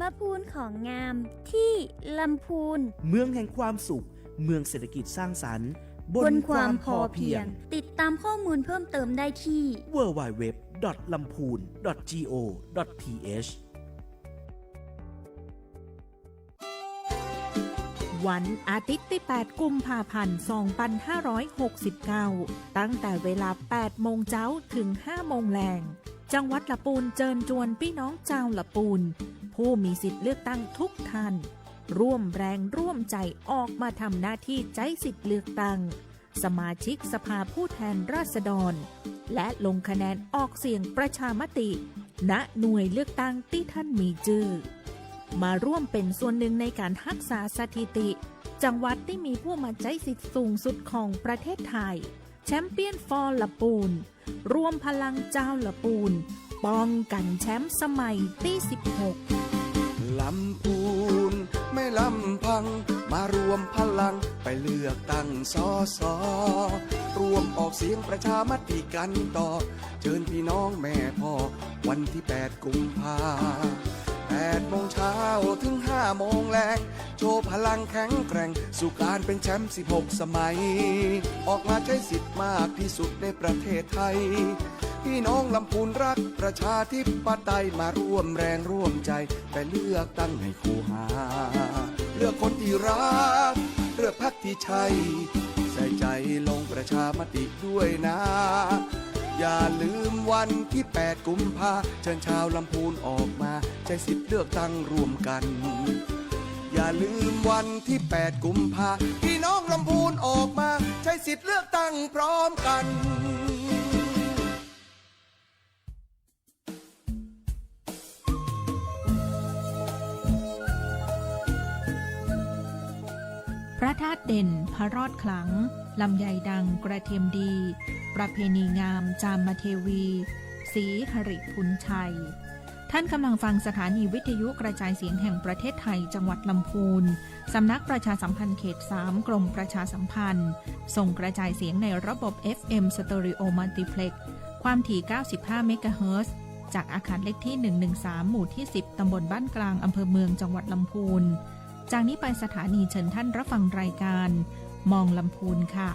ละพูนของงามที่ลำพูนเมืองแห่งความสุขเมืองเศรษฐกิจสร้างสรรค์บนความพอเพียงติดตามข้อมูลเพิ่มเติมได้ที่ www.lampun.go.th วันอาทิตย์ที่ 8 กุมภาพันธ์ 2569 ตั้งแต่เวลา 8 โมงเช้าถึง 5 โมงแลงจังหวัดละปูนเจิญจวนพี่น้องชาวละปูนผู้มีสิทธิ์เลือกตั้งทุกท่านร่วมแรงร่วมใจออกมาทำหน้าที่ใช้สิทธิ์เลือกตั้งสมาชิกสภาผู้แทนราษฎรและลงคะแนนออกเสียงประชามติณหน่วยเลือกตั้งที่ท่านมีชื่อมาร่วมเป็นส่วนหนึ่งในการรักษาสถิติจังหวัดที่มีผู้มาใช้สิทธิ์สูงสุดของประเทศไทยแชมเปี้ยนฟอร์ละปูนรวมพลังเจ้าละปูนป้องกันแชมป์สมัยที่ 16ลำพูนไม่ลำพังมารวมพลังไปเลือกตั้งสสรวมออกเสียงประชามติกันต่อเชิญพี่น้องแม่พ่อวันที่ 8 กุมภา8 โมงเช้าถึง 5 โมงแลงโชว์พลังแข็งแกร่งสู่การเป็นแชมป์16 สมัยออกมาใช้สิทธิ์มากที่สุดในประเทศไทยพี่น้องลำพูนรักประชาธิปไตยมาร่วมแรงร่วมใจไปเลือกตั้งให้คู่หาเลือกคนที่รักเลือกพรรคที่ใช่ใส่ใจลงประชามติด้วยนะอย่าลืมวันที่ 8 กุมภาเชิญชาวลำพูนออกมาใช้สิทธิ์เลือกตั้งร่วมกันอย่าลืมวันที่ 8 กุมภาพี่น้องลำพูนออกมาใช้สิทธิ์เลือกตั้งพร้อมกันพระธาตุเด่นพระรอดขลังลำไยดังกระเทียมดีประเพณีงามจามเทวีศรีหริพุนชัยท่านกำลังฟังสถานีวิทยุกระจายเสียงแห่งประเทศไทยจังหวัดลำพูนสำนักประชาสัมพันธ์เขต 3 กรมประชาสัมพันธ์ส่งกระจายเสียงในระบบ FM Stereo Multiplex ความถี่ 95 เมกะเฮิรตซ์จากอาคารเลขที่ 113 หมู่ที่ 10 ตำบลบ้านกลางอำเภอเมืองจังหวัดลำพูนจากนี้ไปสถานีเชิญท่านรับฟังรายการมองลำพูนค่ะ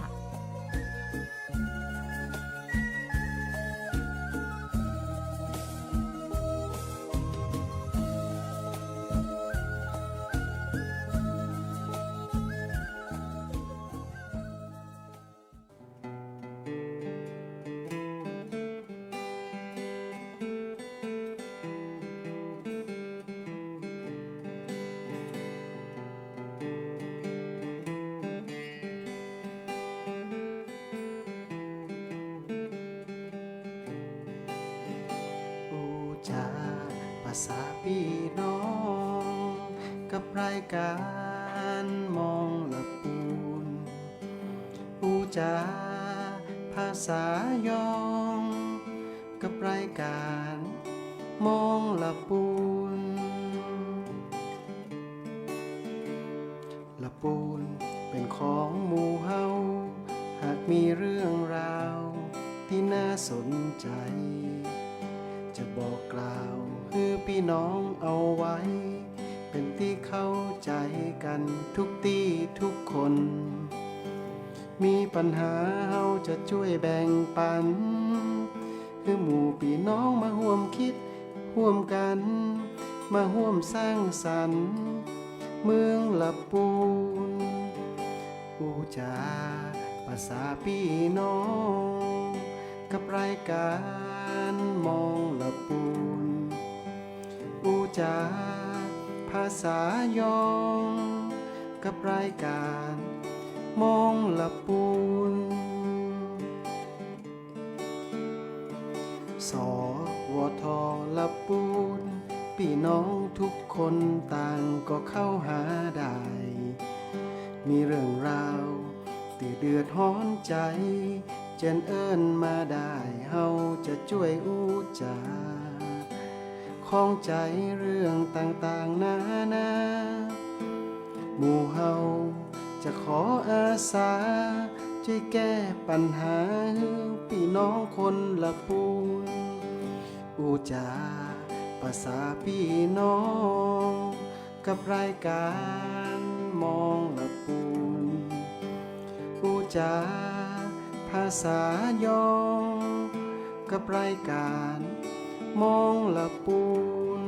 ภาษาพี่น้องกับรายการมองละปูนอูจาภาษายองกับรายการมองละปูนละปูนเป็นของหมู่เฮาหากมีเรื่องราวที่น่าสนใจจะบอกกล่าวคือพี่น้องเอาไว้เป็นที่เข้าใจกันทุกที่ทุกคนมีปัญหาเฮาจะช่วยแบ่งปันคือหมู่พี่น้องมาร่วมคิดร่วมกันมาร่วมสร้างสรรค์เมืองละปูนอูจาภาษาพี่น้องกับรายการมองละปูนอูจาภาษายองกับรายการมองละปูนสวทละปูนพี่น้องทุกคนต่างก็เข้าหาได้มีเรื่องราวที่เดือดร้อนใจเจนเอิ้นมาได้เฮาจะช่วยอูจาข้องใจเรื่องต่างๆนานาหมู่เฮาจะขออาสาช่วยแก้ปัญหาพี่น้องคนละปูนอูจาภาษาพี่น้อง กับรายการมองละปูนปูจาภาษายองกับรายการมองละปูน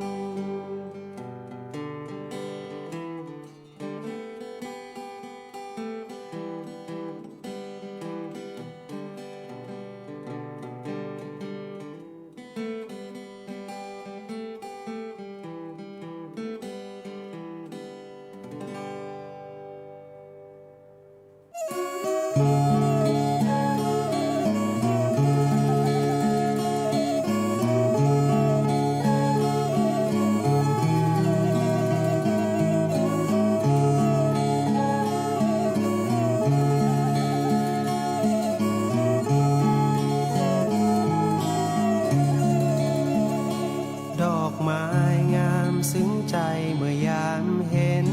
ดอกไม้งามซึ้งใจเมื่อยามเห็น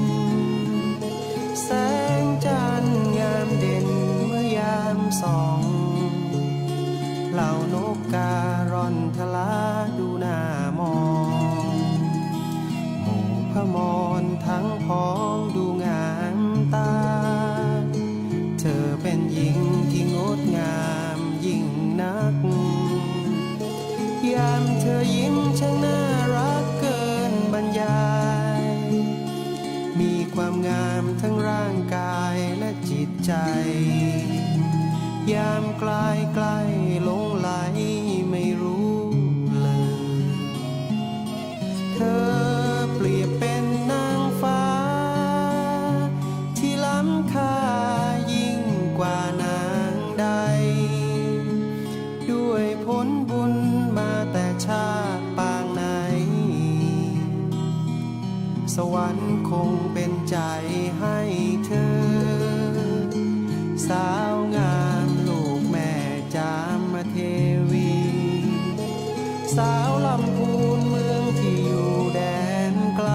แสงจันทร์งามเด่นเมื่อยามส่องเหล่านกการ่อนทลาดูหน้ามองหมู่พมรทั้งพ้องดูงามตาเธอเป็นหญิงที่งดงามยิ่งนักยามเธอยิ้มช่างน่ารักเกินบรรยายมีความงามทั้งร่างกายและจิตใจยามใกล้ใกล้หลงไหลไม่รู้เลยเธอเปรียบเป็นนางฟ้าที่ล้ำค่ายิ่งกว่านางใดด้วยผลบุญมาแต่ชาติปางไหนสวรรค์คงเป็นใจให้เธอสาวงามลูกแม่จามเทวีสาวลำพูนเมืองที่อยู่แดนไกล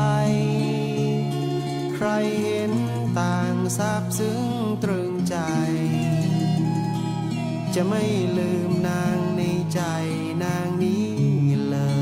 ใครเห็นต่างซาบซึ้งตรึงใจจะไม่ลืมนางในใจนางนี้เลย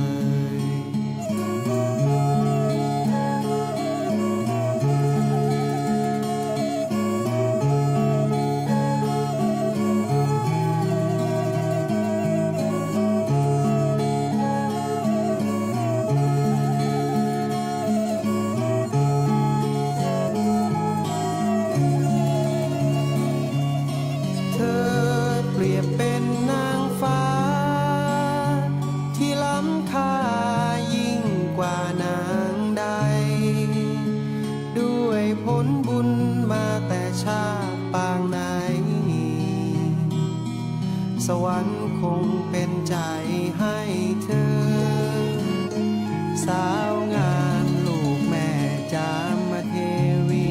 สวรรค์คงเป็นใจให้เธอสาวงามลูกแม่จามเทวี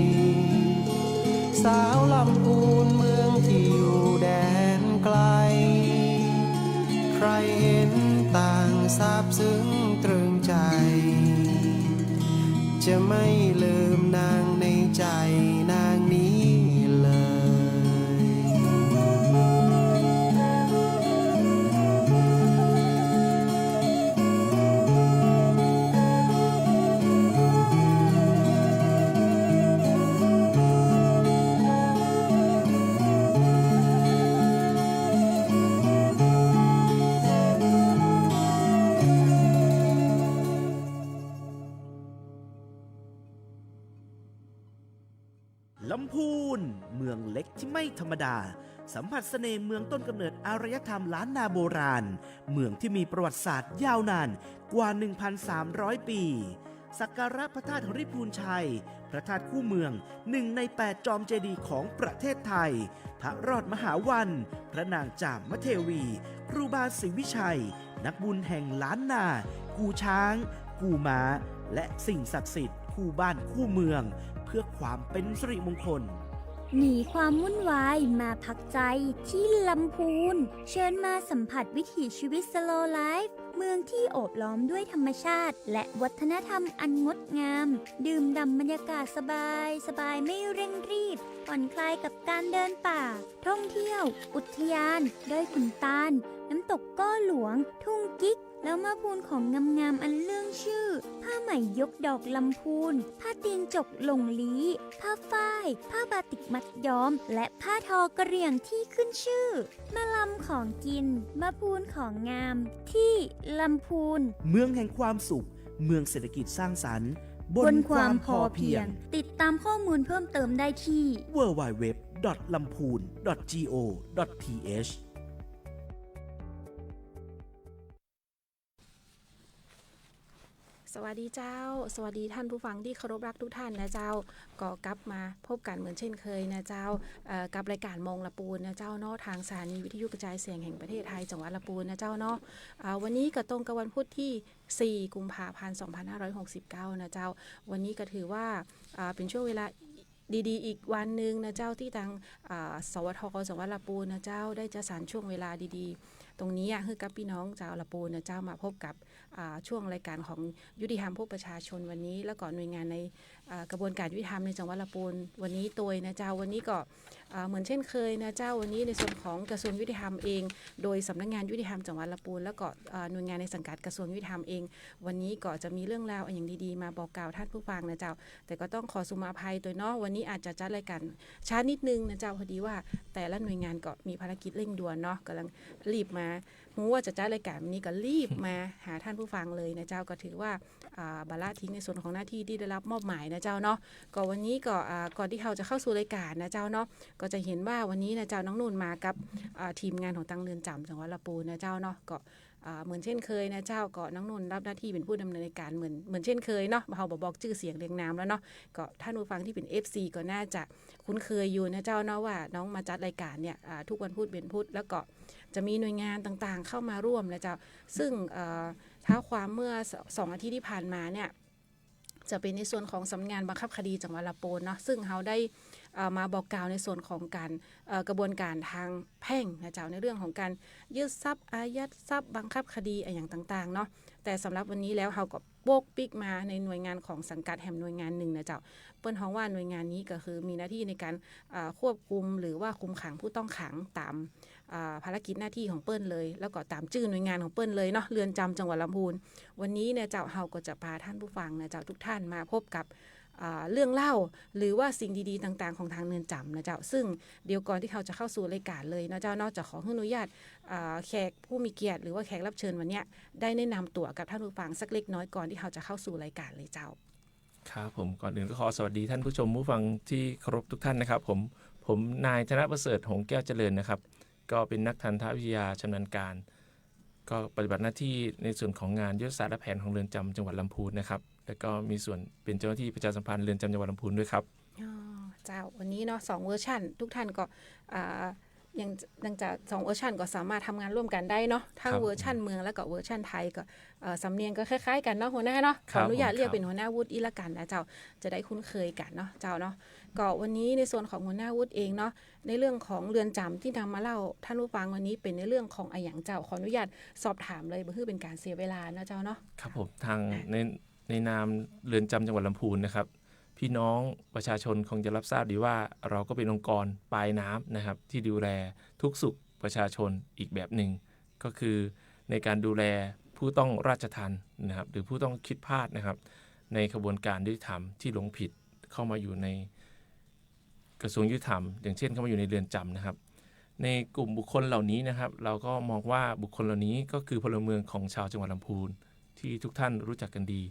สาวลำพูนเมืองที่อยู่แดนไกลใครเห็นต่างซาบซึ้งตรึงใจจะไม่ลืมนางในใจนางนี้เลยลำพูนเมืองเล็กที่ไม่ธรรมดาสัมผัสเสน่ห์เมืองต้นกำเนิดอารยธรรมล้านนาโบราณเมืองที่มีประวัติศาสตร์ยาวนานกว่า 1,300 ปีสักการะพระธาตุหริพูนชัยพระธาตุคู่เมือง1 ใน 8 จอมเจดีย์ของประเทศไทยพระรอดมหาวันพระนางจามเทวีครูบาศรีวิชัยนักบุญแห่งล้านนากูช้างกูม้าและสิ่งศักดิ์สิทธิ์คู่บ้านคู่เมืองเพื่อความเป็นสิริมงคล หนีความวุ่นวายมาพักใจที่ลำพูนเชิญมาสัมผัสวิถีชีวิต Slow Life เมืองที่โอบล้อมด้วยธรรมชาติและวัฒนธรรมอันงดงามดื่มด่ำบรรยากาศสบายไม่เร่งรีบผ่อนคลายกับการเดินป่าท่องเที่ยวอุทยานดอยขุนตาลน้ำตกก้อหลวงทุ่งกิ๊ก แล้วมาพูนของงามๆอันเรื่องชื่อ ผ้าไหมยกดอกลำพูน ผ้าตีนจกหลงลี้ ผ้าฝ้าย ผ้าบาติกมัดย้อม และผ้าทอกระเหรี่ยงที่ขึ้นชื่อ มาลำของกิน มาพูนของงาม ที่ลำพูน เมืองแห่งความสุข เมืองเศรษฐกิจสร้างสรรค์ บนความพอเพียง ติดตามข้อมูลเพิ่มเติมได้ที่ www.lampoon.go.th สวัสดีเจ้าสวัสดีท่านผู้ฟังที่เคารพรักทุกท่านนะเจ้าก็กลับมาพบกันเหมือนเช่นเคยนะเจ้ากับรายการมองละปูนนะเจ้าเนาะทางสถานีวิทยุกระจายเสียงแห่งประเทศไทยจังหวัดละปูนนะเจ้าเนาะวันนี้ก็ตรงกับวันพุธที่4กุมภาพันธ์2569นะเจ้าวันนี้ก็ถือว่าเป็นช่วงเวลาดีๆอีกวันหนึ่งนะเจ้าที่ทางสวทจังหวัดละปูนนะเจ้าได้จัดสรรช่วงเวลาดีๆตรงนี้คือกับพี่น้องชาวละปูนนะเจ้ามาพบกับช่วงรายการของยุติธรรมพบประชาชนวันนี้แล้วก็หน่วยงานในกระบวนการยุติธรรมในจังหวัดละปูนวันนี้ตัวนะเจ้าวันนี้ก็เหมือนเช่นเคยนะเจ้าวันนี้ในส่วนของกระทรวงยุติธรรมเองโดยสำนักงานยุติธรรมจังหวัดละปูนแล้วก็หน่วยงานในสังกัดกระทรวงยุติธรรมเองวันนี้ก็จะมีเรื่องราวอย่างดีๆมาบอกกล่าวท่านผู้ฟังนะเจ้าแต่ก็ต้องขอสุมาภัยตัวเนาะวันนี้อาจจะจัดรายการช้านิดนึงนะเจ้าพอดีว่าแต่ละหน่วยงานก็มีภารกิจเร่งด่วนเนาะกำลังรีบมารู้ว่าจะจัดรายการวันนี้ก็รีบมาหาท่านผู้ฟังเลยนะเจ้าก็ถือว่าบาละทิ้งในส่วนของหน้าที่ที่ได้รับมอบหมายนะเจ้าเนาะก็วันนี้ก็ก่อนที่เขาจะเข้าสู่รายการนะเจ้าเนาะก็จะเห็นว่าวันนี้นะเจ้าน้องนุ่นมากับทีมงานของตังเรือนจำจังหวัดลำพูนนะเจ้าเนาะก็เหมือนเช่นเคยนะเจ้าก็น้องนุ่นรับหน้าที่เป็นผู้ดำเนินรายการเหมือนเช่นเคยเนาะเขาบอกชื่อเสียงเรียงนามแล้วเนาะก็ท่านผู้ฟังที่เป็น FC ก็น่าจะคุ้นเคยอยู่นะเจ้าเนาะว่าน้องมาจัดรายการเนี่ยทุกวันพุธเป็นพุธแล้วก็จะมีหน่วยงานต่างๆเข้ามาร่วมนะเจ้าซึ่งท้าความเมื่อ2 อาทิตย์ที่ผ่านมาเนี่ยจะเป็นในส่วนของสำนักงานบังคับคดีจังหวัดลำพูนเนาะซึ่งเขาได้มาบอกกล่าวในส่วนของการกระบวนการทางแพ่งนะเจ้าในเรื่องของการยึดทรัพย์อายัดทรัพย์บังคับคดีอย่างต่างๆเนาะแต่สำหรับวันนี้แล้วเขาก็โบกปิกมาในหน่วยงานของสังกัดแห่งหน่วยงานหนึ่งนะเจ้าเปิ้นฮ้องว่าหน่วยงานนี้ก็คือมีหน้าที่ในการควบคุมหรือว่าคุมขังผู้ต้องขังตามภารกิจหน้าที่ของเปิ้ลเลยแล้วก็ตามชื่อหน่วยงานของเปิ้ลเลยเนาะเรือนจำจังหวัดลำพูนวันนี้เนี่ยเจ้าเฮาก็จะพาท่านผู้ฟังนะเจ้าทุกท่านมาพบกับเรื่องเล่าหรือว่าสิ่งดีๆต่างๆของทางเรือนจำนะเจ้าซึ่งเดี๋ยวก่อนที่เขาจะเข้าสู่รายการเลยนะเจ้านอกจากขออนุญาตแขกผู้มีเกียรติหรือว่าแขกรับเชิญวันนี้ได้แนะนำตัวกับท่านผู้ฟังสักเล็กน้อยก่อนที่เขาจะเข้าสู่รายการเลยเจ้าครับผมก่อนอื่นก็ขอสวัสดีท่านผู้ชมผู้ฟังที่เคารพทุกท่านนะครับผมนายธนประเสริฐหงส์แก้วเจริญนะครับก็เป็นนักทันตวิทยาชำนาญการก็ปฏิบัติหน้าที่ในส่วนของงานยุทธศาสตร์และแผนของเรือนจำจังหวัดลำพูนนะครับแล้วก็มีส่วนเป็นเจ้าหน้าที่ประชาสัมพันธ์เรือนจำจังหวัดลำพูนด้วยครับเจ้าวันนี้เนาะ2 เวอร์ชันทุกท่านก็ยังจะ2 เวอร์ชันก็สามารถทำงานร่วมกันได้เนาะทั้งเวอร์ชันเมืองแล้วก็เวอร์ชันไทยก็สำเนียงก็คล้ายๆกันเนาะหัวหน้าเนาะขออนุญาตเรียกเป็นหัวหน้าวุฒิอีละกันนะเจ้าจะได้คุ้นเคยกันเนาะเจ้าเนาะก็วันนี้ในส่วนของหัวหน้าวุฒิเองเนาะในเรื่องของเรือนจำที่นำมาเล่าท่านผู้ฟังวันนี้เป็นในเรื่องของอะไรอย่างเจ้าขออนุญาตสอบถามเลยเพื่อเป็นการเสียเวลานะเจ้าเนาะครับผมทางในนามเรือนจำจังหวัดลำพูนนะครับพี่น้องประชาชนคงจะรับทราบดีว่าเราก็เป็นองค์กรปลายน้ำนะครับที่ดูแลทุกสุขประชาชนอีกแบบหนึ่งก็คือในการดูแลผู้ต้องราชทัณฑ์นะครับหรือผู้ต้องคิดพลาดนะครับในกระบวนการยุติธรรมที่หลงผิดเข้ามาอยู่ในกระทรวงยุติธรรมอย่างเช่นเข้ามาอยู่ในเรือนจำนะครับในกลุ่มบุคคลเหล่านี้นะครับเราก็มองว่าบุคคลเหล่านี้ก็คือพลเมืองของชาวจังหวัดลำพูนที่ทุกท่านรู้จักกันดี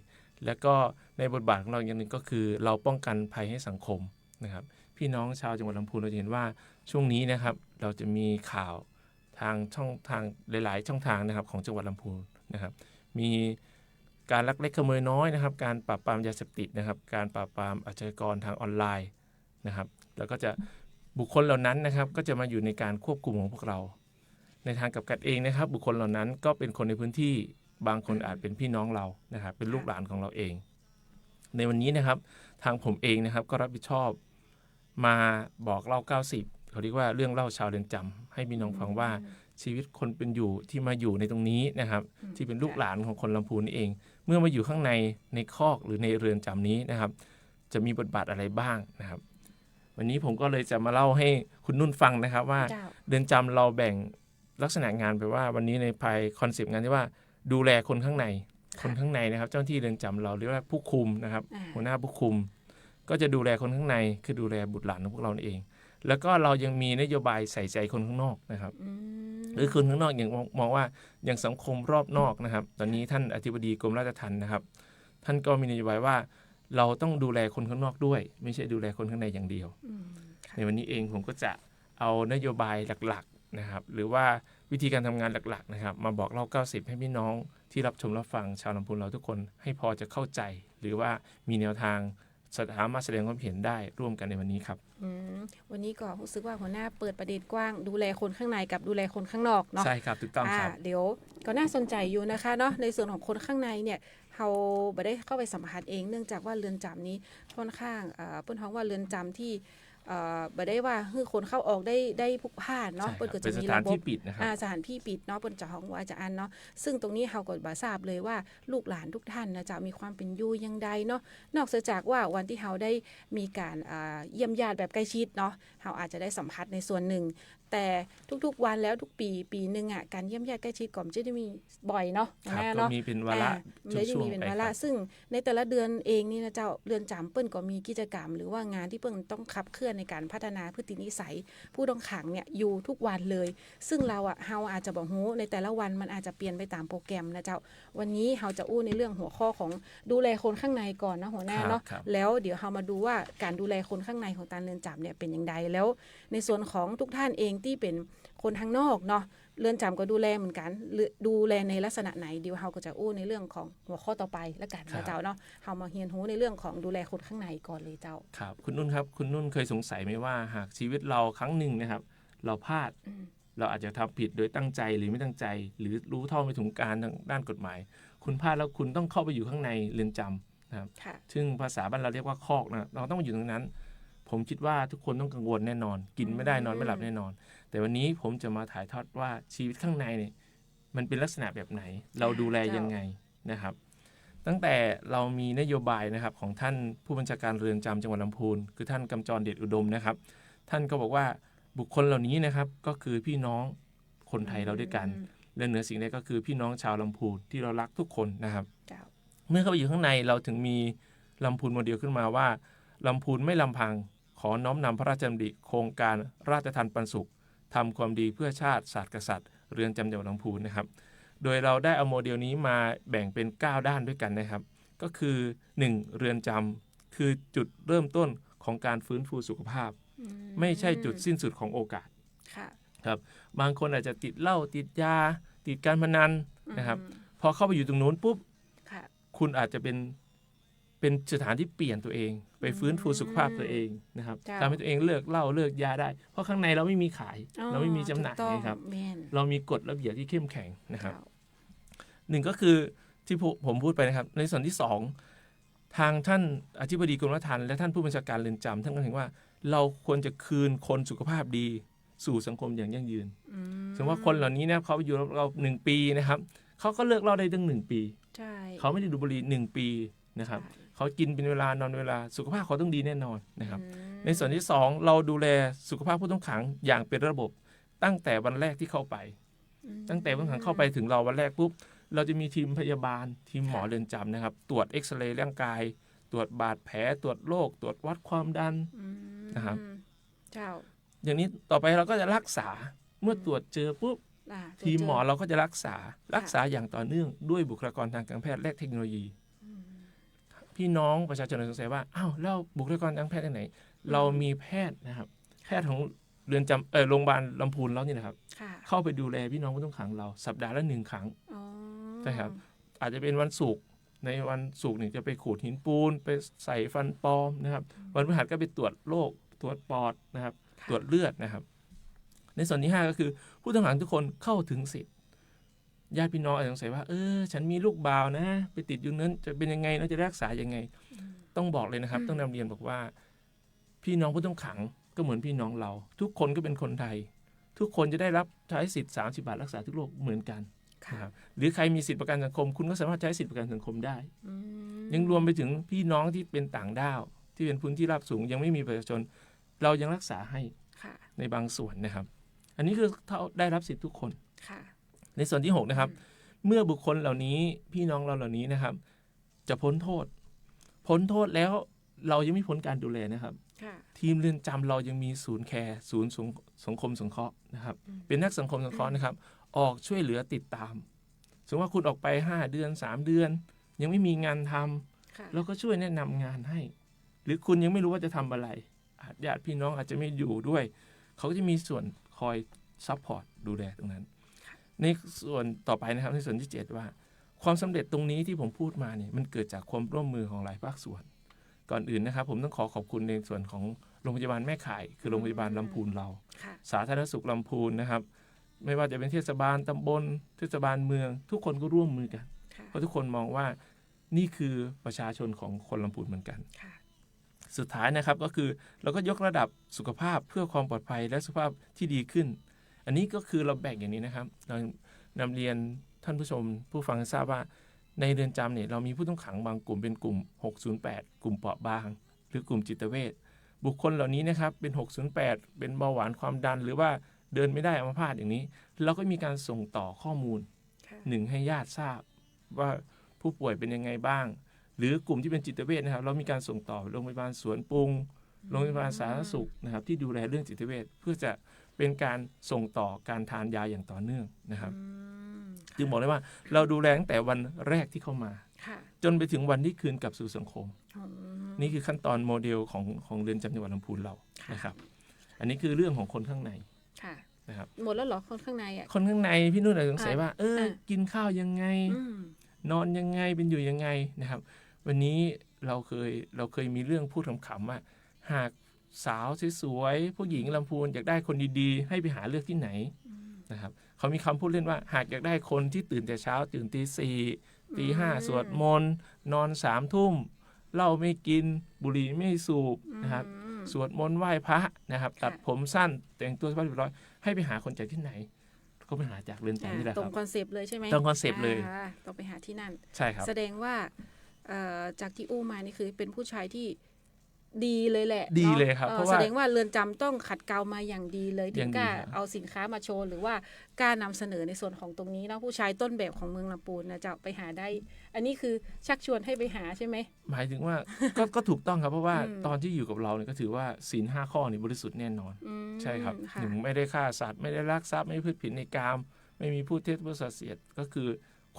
และก็ในบทบาทของเราอย่างหนึ่งก็คือเราป้องกันภัยให้สังคมนะครับพี่น้องชาวจังหวัดลำพูนเราจะเห็นว่าช่วงนี้นะครับเราจะมีข่าวทางช่องทางหลายๆช่องทางนะครับของจังหวัดลำพูนนะครับมีการลักเล็กขโมยน้อยนะครับการปราบปรามยาเสพติดนะครับการปราบปรามอาชญากรทางออนไลน์นะครับแล้วก็จะบุคคลเหล่านั้นนะครับก็จะมาอยู่ในการควบคุมของพวกเราในทางกลับกันเองนะครับบุคคลเหล่านั้นก็เป็นคนในพื้นที่บางคนอาจเป็นพี่น้องเรานะครับเป็นลูกหลานของเราเองในวันนี้นะครับทางผมเองนะครับก็รับผิดชอบมาบอกเล่า90เขาเรียกว่าเรื่องเล่าชาวเรือนจำให้พี่น้องฟังว่าชีวิตคนเป็นอยู่ที่มาอยู่ในตรงนี้นะครับที่เป็นลูกหลานของคนลำพูนนี่เองเมื่อมาอยู่ข้างในคอกหรือในเรือนจำนี้นะครับจะมีบทบาทอะไรบ้างนะครับวันนี้ผมก็เลยจะมาเล่าให้คุณนุ่นฟังนะครับว่าเรือนจำเราแบ่งลักษณะงานไปว่าวันนี้ในภายคอนเซปต์งานที่ว่า ดูแลคนข้างในนะครับเจ้าหน้าที่เรือนจำเราเรียกว่าผู้คุมนะครับหัวหน้าผู้คุมก็จะดูแลคนข้างในคือดูแลบุตรหลานของพวกเราเองแล้วก็เรายังมีนโยบายใส่ใจคนข้างนอกนะครับหรือคนข้างนอกอย่างมองว่าอย่างสังคมรอบนอกนะครับตอนนี้ท่านอธิบดีกรมราชทัณฑ์นะครับท่านก็มีนโยบายว่าเราต้องดูแลคนข้างนอกด้วยไม่ใช่ดูแลคนข้างในอย่างเดียวในวันนี้เองผมก็จะเอานโยบายหลักๆนะครับหรือว่าวิธีการทำงานหลักๆนะครับมาบอกเล่า90ให้พี่น้องที่รับชมรับฟังชาวลำพูนเราทุกคนให้พอจะเข้าใจหรือว่ามีแนวทางสามารถแสดงความเห็นได้ร่วมกันในวันนี้ครับวันนี้ก็รู้สึกว่าหัวหน้าเปิดประเด็นกว้างดูแลคนข้างในกับดูแลคนข้างนอกเนาะใช่ครับถูกต้องครับเดี๋ยวก็น่าสนใจอยู่นะคะเนาะในส่วนของคนข้างในเนี่ยเราไม่ได้เข้าไปสัมผัสเองเนื่องจากว่าเรือนจำนี้ค่อนข้างเปิ้นท้องว่าเรือนจำที่บ่ได้ว่าคือคนเข้าออกได้พลุกพล่านเนาะเปิ้นก็จะมีระบบสถานที่ปิดนะครับสถานที่ปิดเนาะเปิ้นจะห้องว่าจะอันเนาะซึ่งตรงนี้เฮาก็บ่ทราบเลยว่าลูกหลานทุกท่านนะจะมีความเป็นอยู่ยังใดเนาะนอกจากว่าวันที่เฮาได้มีการเยี่ยมญาติแบบใกล้ชิดเนาะเฮาอาจจะได้สัมผัสในส่วนหนึ่งแต่ทุกๆวันแล้วทุกปีนึงการเยี่ยมญาติใกล้ชิดก็จะได้มีบ่อยเนาะเนาะมีเป็นวาระช่วงๆไปครับซึ่งในแต่ละเดือนเองนี่นะเจ้าเรือนจำเปิ้นก็มีกิจกรรมหรือว่างานที่เปิ้นต้องขับเคลื่อนในการพัฒนาพฤตินิสัยผู้ต้องขังเนี่ยอยู่ทุกวันเลยซึ่งเฮาอาจจะบอกฮู้ในแต่ละวันมันอาจจะเปลี่ยนไปตามโปรแกรมนะเจ้าวันนี้เฮาจะอู้ในเรื่องหัวข้อของดูแลคนข้างในก่อนนะหัวหน้าเนาะแล้วเดี๋ยวเฮามาดูว่าการดูแลคนข้างในของตาเรือนจำเนี่ยเป็นอย่างไรแล้วในส่วนของทุกท่านเองที่เป็นคนทางนอกเนาะเรือนจำก็ดูแลเหมือนกันดูแลในลักษณะไหนเดี๋ยวเฮาก็จะอู้ในเรื่องของหัวข้อต่อไปแล้วกันนะเจ้าเนาะเฮามาเรียนรู้ในเรื่องของดูแลคนข้างในก่อนเลยเจ้าครับคุณนุ่นครับคุณนุ่นเคยสงสัยไหมว่าหากชีวิตเราครั้งหนึ่งนะครับเราพลาดเราอาจจะทำผิดโดยตั้งใจหรือไม่ตั้งใจหรือรู้เท่าไม่ถึงการทางด้านกฎหมายคุณพลาดแล้วคุณต้องเข้าไปอยู่ข้างในเรือนจำนะครับซึ่งภาษาบ้านเราเรียกว่าคอกนะเราต้องอยู่ตรงนั้นผมคิดว่าทุกคนต้องกังวลแน่นอนกินไม่ได้นอนไม่หลับแน่นอนแต่วันนี้ผมจะมาถ่ายทอดว่าชีวิตข้างในเนี่ยมันเป็นลักษณะแบบไหนเราดูแลยังไงนะครับตั้งแต่เรามีนโยบายนะครับของท่านผู้บัญชาการเรือนจำจังหวัดลำพูนคือท่านกำจรเดชอุดมนะครับท่านก็บอกว่าบุคคลเหล่านี้นะครับก็คือพี่น้องคนไทยเราด้วยกันและเหนือสิ่งใดก็คือพี่น้องชาวลำพูนที่เรารักทุกคนนะครับเมื่อเข้าไปอยู่ข้างในเราถึงมีลำพูนโมเดลขึ้นมาว่าลำพูนไม่ลำพังขอน้อมนำพระราชดำริโครงการราชทัณฑ์ปันสุขทำความดีเพื่อชาติศาสตร์กษัตริย์เรือนจำจังหวัดลำพูนนะครับโดยเราได้เอาโมเดลนี้มาแบ่งเป็น9ด้านด้วยกันนะครับก็คือ 1. เรือนจำคือจุดเริ่มต้นของการฟื้นฟูสุขภาพไม่ใช่จุดสิ้นสุดของโอกาสครับบางคนอาจจะติดเหล้าติดยาติดการพนันนะครับพอเข้าไปอยู่ตรงนู้นปุ๊บคุณอาจจะเป็นสถานที่เปลี่ยนตัวเองไปฟื้นฟูสุขภาพตัวเองนะครับทำให้ตัวเองเลิกเหล้าเลิกยาได้เพราะข้างในเราไม่มีขายเราไม่มีจำหน่ายนะครับเรามีกฎระเบียบที่เข้มแข็งนะครับหนึ่งก็คือที่ผมพูดไปนะครับในส่วนที่2ทางท่านอธิบดีกรมราชทัณฑ์และท่านผู้บัญชาการเรือนจำท่านก็เห็นว่าเราควรจะคืนคนสุขภาพดีสู่สังคมอย่างยั่งยืนสมมติว่าคนเหล่านี้เนี่ยเขาอยู่เรา1 ปีนะครับเขาก็เลิกเหล้าได้ตั้ง1 ปีเขาไม่ได้ดูดบุหรี่1 ปีนะครับเขากินเป็นเวลานอนเวลาสุขภาพเขาต้องดีแน่นอนนะครับในส่วนที่2เราดูแลสุขภาพผู้ต้องขังอย่างเป็นระบบตั้งแต่วันแรกที่เข้าไปตั้งแต่ผู้ต้องขังเข้าไปถึงเราวันแรกปุ๊บเราจะมีทีมพยาบาลทีมหมอเรือนจำนะครับตรวจเอ็กซเรย์ร่างกายตรวจบาดแผลตรวจโรคตรวจวัดความดันนะครับอย่างนี้ต่อไปเราก็จะรักษาเมื่อตรวจเจอปุ๊บทีมหมอเราก็จะรักษาอย่างต่อเนื่องด้วยบุคลากรทางการแพทย์และเทคโนโลยีพี่น้องประชาชนสงสัยว่าอ้าวแล้วบุคลากรทางแพทย์ที่ไหนเรามีแพทย์นะครับแพทย์ของเรือนจำโรงพยาบาลลำพูนแล้วนี่นะครับเข้าไปดูแลพี่น้องผู้ต้องขังเราสัปดาห์ละ1 ครั้งใช่ครับอาจจะเป็นวันศุกร์ในวันศุกร์จะไปขูดหินปูนไปใส่ฟันปลอมนะครับวันพฤหัสก็ไปตรวจโรคตรวจปอดนะครับตรวจเลือดนะครับในส่วนที่5ก็คือผู้ต้องขังทุกคนเข้าถึงสิทธิ์ญาติพี่น้องอาจจะสงสัยว่าฉันมีลูกบ่าวนะไปติดอยู่นั้นจะเป็นยังไงเราจะรักษายังไงต้องบอกเลยนะครับต้องนำเรียนบอกว่าพี่น้องผู้ต้องขังก็เหมือนพี่น้องเราทุกคนก็เป็นคนไทยทุกคนจะได้รับใช้สิทธิ์30 บาทรักษาทุกโรคเหมือนกันนะครับหรือใครมีสิทธิประกันสังคมคุณก็สามารถใช้สิทธิประกันสังคมได้ยังรวมไปถึงพี่น้องที่เป็นต่างด้าวที่เป็นพื้นที่ราบสูงยังไม่มีประชาชนเรายังรักษาให้ในบางส่วนนะครับอันนี้คือได้รับสิทธิทุกคนในส่วนที่6นะครับ เมื่อบุคคลเหล่านี้พี่น้องเราเหล่านี้นะครับ จะพ้นโทษแล้วเรายังไม่พ้นการดูแลนะครับ ค่ะ ทีมเรือนจำเรายังมีศูนย์แคร์ศูนย์สังคมสงเคราะห์นะครับ เป็นนักสังคมสงเคราะห์นะครับ ออกช่วยเหลือติดตามสมมติว่าคุณออกไป5 เดือน 3 เดือน ยังไม่มีงานทำ ค่ะ เราก็ช่วยแนะนำงานให้ หรือคุณยังไม่รู้ว่าจะทำอะไรญาติพี่น้องอาจจะไม่อยู่ด้วย เขาก็จะมีส่วนคอยซัพพอร์ตดูแลตรงนั้น ในส่วนต่อไปนะครับในส่วนที่ 7 ว่าความสำเร็จตรงนี้ที่ผมพูดมาเนี่ยมันเกิดจากความร่วมมือของหลายภาคส่วน ก่อนอื่นนะครับผมต้องขอบคุณในส่วนของโรงพยาบาลแม่ข่ายคือโรงพยาบาลลำพูนเรา ค่ะ สาธารณสุขลำพูนนะครับ ไม่ว่าจะเป็นเทศบาลตำบลเทศบาลเมือง ทุกคนก็ร่วมมือกัน ค่ะ เพราะทุกคนมองว่านี่คือประชาชนของคนลำพูนเหมือนกัน ค่ะ สุดท้ายนะครับก็คือเราก็ยกระดับสุขภาพเพื่อความปลอดภัยและสุขภาพที่ดีขึ้น อันนี้ก็คือเราแบ่งอย่างนี้นะครับเรานำเรียนท่านผู้ชมผู้ฟังให้ทราบว่าในเรือนจำเนี่ยเรามีผู้ต้องขังบางกลุ่มเป็นกลุ่ม 608 กลุ่มเปราะบางหรือกลุ่มจิตเวชบุคคลเหล่านี้นะครับเป็น 608 เป็นเบาหวานความดันหรือว่าเดินไม่ได้อัมพาตอย่างนี้เราก็มีการส่งต่อข้อมูล ค่ะ หนึ่งให้ญาติทราบว่าผู้ป่วยเป็นยังไงบ้าง หรือกลุ่มที่เป็นจิตเวชนะครับเรามีการส่งต่อโรงพยาบาลสวนปรุงโรงพยาบาลสาธารณสุขนะครับที่ดูแลเรื่องจิตเวชเพื่อจะเป็นการส่งต่อการทานยาอย่างต่อเนื่องนะครับ อืม จึงบอกเลยว่าเราดูแลตั้งแต่วันแรกที่เข้ามา ค่ะ จนไปถึงวันที่คืนกลับสู่สังคม อืม นี่คือขั้นตอนโมเดลของเรือนจำจังหวัดลำพูนเรา ค่ะ นะครับ อันนี้คือเรื่องของคนข้างใน ค่ะ นะครับ หมดแล้วเหรอคนข้างในอ่ะ คนข้างในพี่นุ่นอาจจะสงสัยว่า อ่ะ กินข้าวยังไง อืม นอนยังไงเป็นอยู่ยังไงนะครับ วันนี้เราเคยมีเรื่องพูดขำๆว่าหากสาวสวยๆผู้หญิงลำพูนอยากได้คนดีๆ ให้ไปหาเลือกที่ไหนนะครับเขามีคำพูดเล่นว่าหากอยากได้คนที่ตื่นแต่เช้าตื่นตี 4 ตี 5 สวดมนต์นอน 3 ทุ่มเหล้าไม่กินบุหรี่ไม่สูบนะครับ อืม สวดมนต์ไหว้พระนะครับ ค่ะ ตัดผมสั้นแต่งตัวสบายเรียบร้อยให้ไปหาคนจากที่ไหนก็ไปหาจากเรือนจำนี่แหละ ตร ค ง รับ คอนเซปต์เลยใช่ไหม ตรงคอนเซปต์เลย ต้องไปหาที่นั่น ใช่ครับ แสดงว่าจากที่อู้มานี่คือเป็นผู้ชายที่ดีเลยแหละ ดี นอะ เลยครับเพราะว่า แสดงว่าเรือนจำต้องขัดเกลามาอย่างดีเลย อ ถึ ย่าง งดี กล้า ครับ เอาสินค้ามาโชว์หรือว่ากล้านำเสนอในส่วนของตรงนี้เนาะผู้ชายต้นแบบของเมืองลำพูนนะจะไปหาได้ อันนี้คือชักชวนให้ไปหาใช่ไหม หมายถึงว่า ก็ถูกต้องครับเพราะว่า อืม ตอนที่อยู่กับเราเนี่ยก็ถือว่าศีล5 ข้อนี่บริสุทธิ์แน่นอน อืม ใช่ครับ ค่ะ หนึ่งไม่ได้ฆ่าสัตว์ไม่ได้ลักทรัพย์ไม่พูดผิดในกาม ไม่มีพูดเท็จพูดส่อเสียดก็คือ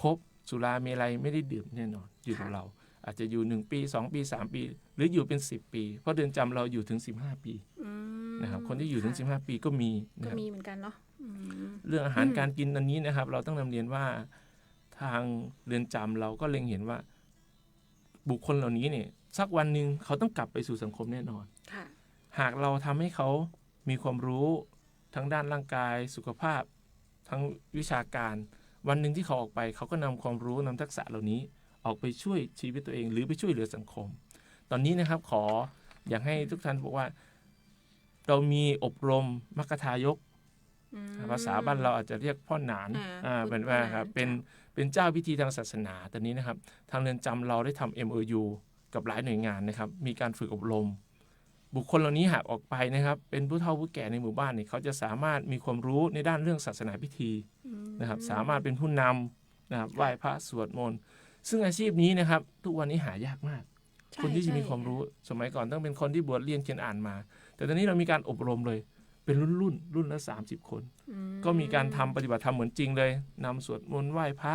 ครบสุราเมลัยไม่ได้ดื่มแน่นอนอยู่กับเรา อาจจะอยู่1 ปี 2 ปี 3 ปี หรืออยู่เป็น10 ปี เพราะเดือนจำเราอยู่ถึง15 ปี อืม นะครับคนที่อยู่ถึง ค่ะ 15 ปีก็มีนะ ก็ ครับ มีเหมือนกันเนาะอืม เรื่องอาหารการกินอันนี้นะครับ เราต้องนำเรียนว่าทางเรือนจำเราก็เล็งเห็นว่า บุคคลเหล่านี้เนี่ยสักวันหนึ่งเขาต้องกลับไปสู่สังคมแน่นอน ค่ะ หากเราทำให้เขามีความรู้ทั้งด้านร่างกายสุขภาพ ทั้งวิชาการ วันหนึ่งที่เขาออกไปเขาก็นำความรู้นำทักษะเหล่านี้ออกไปช่วยชีวิตตัวเอง หรือไปช่วยเหลือสังคม ตอนนี้นะครับขออยากให้ทุกท่านบอกว่า เรามีอบรมมัคคทายก อืม ภาษาบ้านเราอาจจะเรียกพ่อหนาน พูด เป็นว่า พ่อหนาน ครับเป็น ค่ะ เป็นเจ้าพิธีทางศาสนาตอนนี้นะครับ ทางเรือนจำเราได้ทำ MOU กับหลายหน่วยงานนะครับ มีการฝึกอบรม บุคคลเหล่านี้หากออกไปนะครับ เป็นผู้เฒ่าผู้แก่ในหมู่บ้านเนี่ยเขาจะสามารถมีความรู้ในด้านเรื่องศาสนาพิธีนะครับ สามารถเป็นผู้นำนะครับไหว้พระสวดมนต์ซึ่งอาชีพนี้นะครับ ทุกวันนี้หายากมาก ใช่ คนที่จะมี ใช่ ความรู้สมัยก่อนต้องเป็นคนที่บวชเรียนเขียนอ่านมา แต่ตอนนี้เรามีการอบรมเลย เป็นรุ่นละ30 คน อืม ก็มีการทำปฏิบัติธรรมเหมือนจริงเลยนำสวดมนต์ไหว้พระ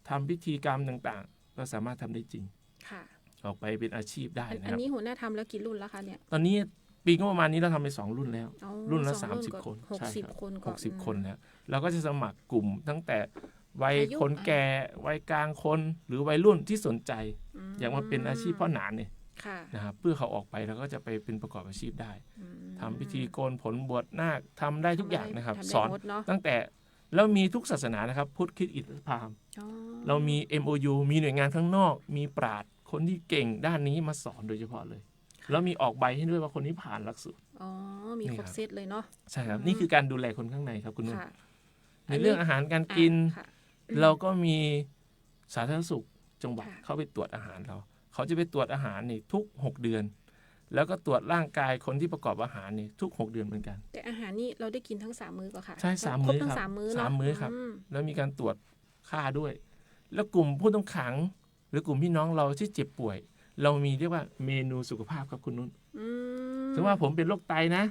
ทำพิธีกรรมต่างๆ ก็สามารถทำได้จริง ค่ะ ออกไปเป็นอาชีพได้ อัน นะครับ นี้หัวหน้าทำแล้วกี่รุ่นแล้วคะเนี่ย ตอนนี้ปีก็ประมาณนี้เราทำไป2 รุ่นแล้ว อ๋อ รุ่นละ สอง 30 คน ก็ ใช่ 60 รับ คนก่อน 60 คนแล้วเราก็จะสมัครกลุ่มตั้งแต่วัย อายุ คนแก่วัยกลางคนหรือวัยรุ่นที่สนใจ อยากมาเป็นอาชีพพ่อหนานเนี่ย ค่ะ นะครับเพื่อเขาออกไปแล้วก็จะไปเป็นประกอบอาชีพได้ อืม ทำพิธีโกนผลบวชนาคทำได้ทุกอย่างนะครับ ทำได้ สอน หมดเนาะ ตั้งแต่แล้วมีทุกศาสนานะครับพุทธคริสต์อิสลาม อ๋อ เรามี MOU มีหน่วยงานข้างนอก มีปราชญ์คนที่เก่งด้านนี้มาสอนโดยเฉพาะเลย แล้วมีออกใบให้ด้วยว่าคนนี้ผ่านหลักสูตร อ๋อ มี นี่ ครบ ครับ เซตเลยเนาะ ใช่ครับ นี่คือการดูแลคนข้างในครับคุณนุ่น ค่ะ ในเรื่องอาหารการกิน ค่ะ เราก็มีสาธารณสุขจังหวัด ค่ะ เข้าไปตรวจอาหารเราเขาจะไปตรวจอาหารนี่ทุก6 เดือน แล้วก็ตรวจร่างกายคนที่ประกอบอาหารนี่ทุก6 เดือนเหมือนกัน แต่อาหารนี่เราได้กินทั้ง3 มื้อก็ค่ะ ใช่3 ครบ มื้อ ทั้ ค ง รับ 3 มื้อเนาะ 3 มื้อครับ แล้วมีการตรวจ ฆ่าด้วย แล้วกลุ่มผู้ต้องขังหรือกลุ่มพี่น้องเราที่เจ็บป่วย เรามีเรียกว่าเมนูสุขภาพครับคุณนุ่นถึงว่าผมเป็นโรคไตนะ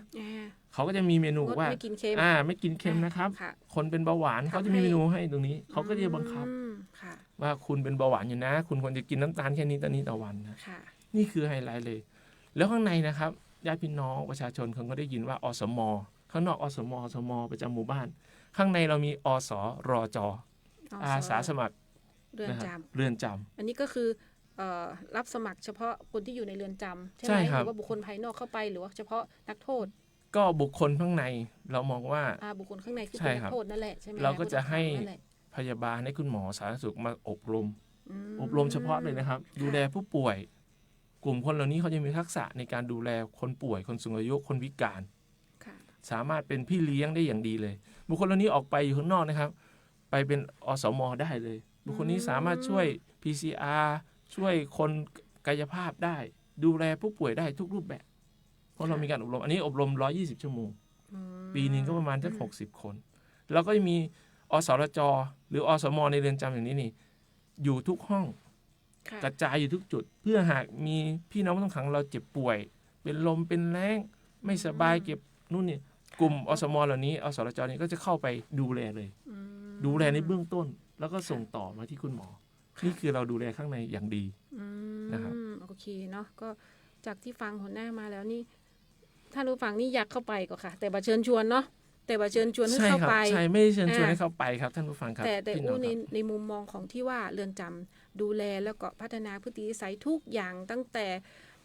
เขาก็จะมีเมนูว่าไม่กินเค็มไม่กินเค็มนะครับคนเป็นเบาหวานเขาจะมีเมนูให้ตรงนี้เขาก็จะบังคับว่าคุณเป็นเบาหวานอยู่นะคุณควรจะกินน้ำตาลแค่นี้ต่อนี้ต่อวันนะนี่คือไฮไลท์เลยแล้วข้างในนะครับญาติพี่น้องประชาชนเขาก็ได้ยินว่าอสม.ข้างนอกอสม.ประจำหมู่บ้านข้างในเรามีอสรจ.อาสาสมัครเรือนจำอันนี้ก็คือรับสมัครเฉพาะคนที่อยู่ในเรือนจำใช่ไหมหรือว่าบุคคลภายนอกเข้าไปหรือว่าเฉพาะนักโทษก็บุคคลข้างในเรามองว่าบุคคลข้างในคือเป็นนักโทษนั่นแหละใช่ไหมเราก็จะให้พยาบาลให้คุณหมอสาธารณสุขมาอบรมเฉพาะเลยนะครับดูแลผู้ป่วยกลุ่มคนเหล่านี้เขาจะมีทักษะในการดูแลคนป่วยคนสูงอายุคนพิการสามารถเป็นพี่เลี้ยงได้อย่างดีเลยบุคคลเหล่านี้ออกไปอยู่ข้างนอกนะครับไปเป็นอสม.ได้เลยบุคคลนี้สามารถช่วย PCR ช่วยคนกายภาพได้ดูแลผู้ป่วยได้ทุกรูปแบบเพราะเรามีการอบรมอันนี้อบรม120ชั่วโมงปีนึงก็ประมาณสัก60คนแล้วก็มีอสรจ.หรืออสม.ในเรือนจำอย่างนี้นี่อยู่ทุกห้องกระจายอยู่ทุกจุดเพื่อหากมีพี่น้องผู้ต้องขังเราเจ็บป่วยเป็นลมเป็นแล้งไม่สบายเก็บนู่นนี่กลุ่มอสม.เหล่านี้อสรจ.นี้ก็จะเข้าไปดูแลเลยดูแลในเบื้องต้นแล้วก็ส่งต่อมาที่คุณหมอนี่คือเราดูแลข้างในอย่างดีนะครับโอเคเนาะก็จากที่ฟังหัวหน้ามาแล้วนี่ถ้ารู้ฟังนี่อยากเข้าไปก็ค่ะแต่บ่เชิญชวนเนาะแต่บ่เชิญชวนให้เข้าไปใช่ไม่เชิญชวนให้เข้าไปครับท่านผู้ฟังครับแต่อู้ในมุมมองของที่ว่าเรือนจำดูแลแล้วก็พัฒนาพฤตินิสัยทุกอย่างตั้งแต่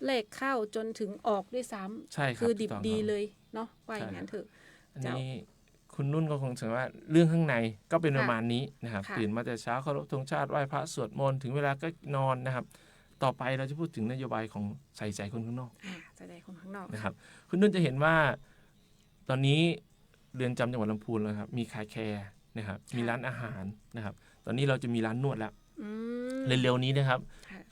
แรกเข้าจนถึงออกด้วยซ้ำใช่คือดิบดีเลยเนาะว่าอย่างนั้นเถอะอันนี้คุณนุ่นก็คงถือว่าเรื่องข้างในก็เป็นประมาณนี้นะครับตื่นมาแต่เช้าเคารพธงชาติไหว้พระสวดมนต์ถึงเวลาก็นอนนะครับต่อไปเราจะพูดถึงนโยบายของใส่ใจคนข้างนอกใส่ใจคนข้างนอกนะครับคุณนุ่นจะเห็นว่าตอนนี้เรือนจำจังหวัดลำพูนแล้วครับมีคาแคร์นะครับมีร้านอาหารนะครับตอนนี้เราจะมีร้านนวดแล้วเร็วๆนี้นะครับ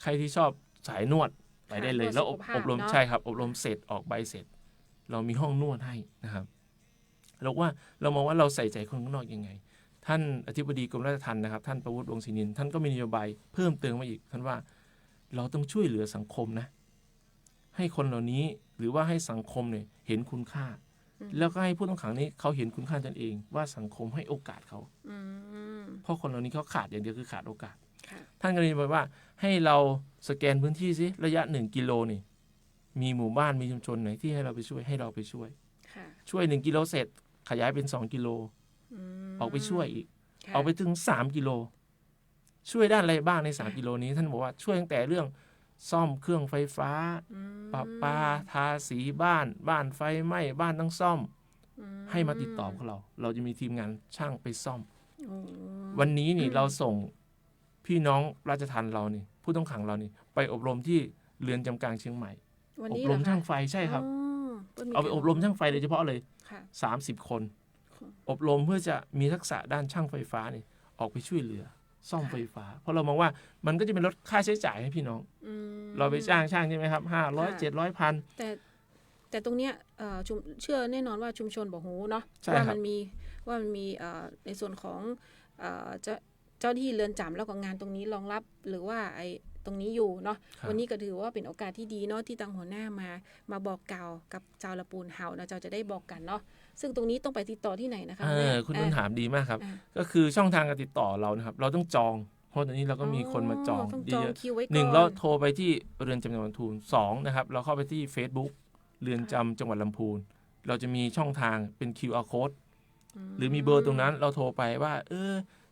ใครที่ชอบสายนวดไปได้เลยแล้วอบรมใช่ครับอบรมเสร็จออกใบเสร็จเรามีห้องนวดให้นะครับเรามองว่าเราใส่ใจคนข้างนอกยังไงท่านอธิบดีกรมราชทัณฑ์นะครับท่านประวุฒิวงศ์ศรีนินท่านก็มีนโยบายเพิ่มเติมมาอีกท่านว่าเราต้องช่วยเหลือสังคมนะให้คนเหล่านี้หรือว่าให้สังคมเนี่ยเห็นคุณค่าแล้วก็ให้ผู้ต้องขังนี้เขาเห็นคุณค่าตนเองว่าสังคมให้โอกาสเขาเพราะคนเหล่านี้เขาขาดอย่างเดียวคือขาดโอกาสท่านก็เลยบอกว่าให้เราสแกนพื้นที่ซิระยะ1กิโลนี่มีหมู่บ้านมีชุมชนไหนที่ให้เราไปช่วยให้เราไปช่วย1กิโลเสร็จขยายเป็น2กิโลออกไปช่วยอีกออกไปถึง3กิโลช่วยด้านอะไรบ้างใน3กิโลนี้ท่านบอกว่าช่วยตั้งแต่เรื่องซ่อมเครื่องไฟฟ้าประปาทาสีบ้านไฟไหม้บ้านต้องซ่อมให้มาติดต่อพวกเราจะมีทีมงานช่างไปซ่อมวันนี้นี่เราส่งพี่น้องราชทัณฑ์เรานี่ผู้ต้องขังเรานี่ไปอบรมที่เรือนจำกลางเชียงใหม่อบรมช่างไฟใช่ครับเอาไปอบรมช่างไฟโดยเฉพาะเลย30 คนอบรมเพื่อจะมีทักษะด้านช่างไฟฟ้านี่ออกไปช่วยเหลือซ่อมไฟฟ้าเพราะเรามองว่ามันก็จะเป็นลดค่าใช้จ่ายให้พี่น้องเราไปจ้างช่างใช่ไหมครับ500 700 1,000แต่ตรงเนี้ยเชื่อแน่นอนว่าชุมชนบอกโหเนาะว่ามันมีในส่วนของเจ้าที่เรือนจำแล้วก็งานตรงนี้รองรับหรือว่าไอ้ตรงนี้อยู่เนาะวันนี้ก็ถือว่าเป็นโอกาสที่ดีเนาะที่ทางหัวหน้ามาบอกกล่าวกับเจ้าละปูนเฮานะเจ้าจะได้บอกกันเนาะซึ่งตรงนี้ต้องไปติดต่อที่ไหนนะคะคุณนุ่นถามดีมากครับก็คือช่องทางการติดต่อเรานะครับเราต้องจองเพราะตอนนี้เราก็มีคนมาจองดีเยอะ1เราโทรไปที่เรือนจำจังหวัดลำพูน2นะครับเราเข้าไปที่ Facebook เรือนจำจังหวัดลำพูนเราจะมีช่องทางเป็น QR code หรือมีเบอร์ตรงนั้นเราโทรไปว่า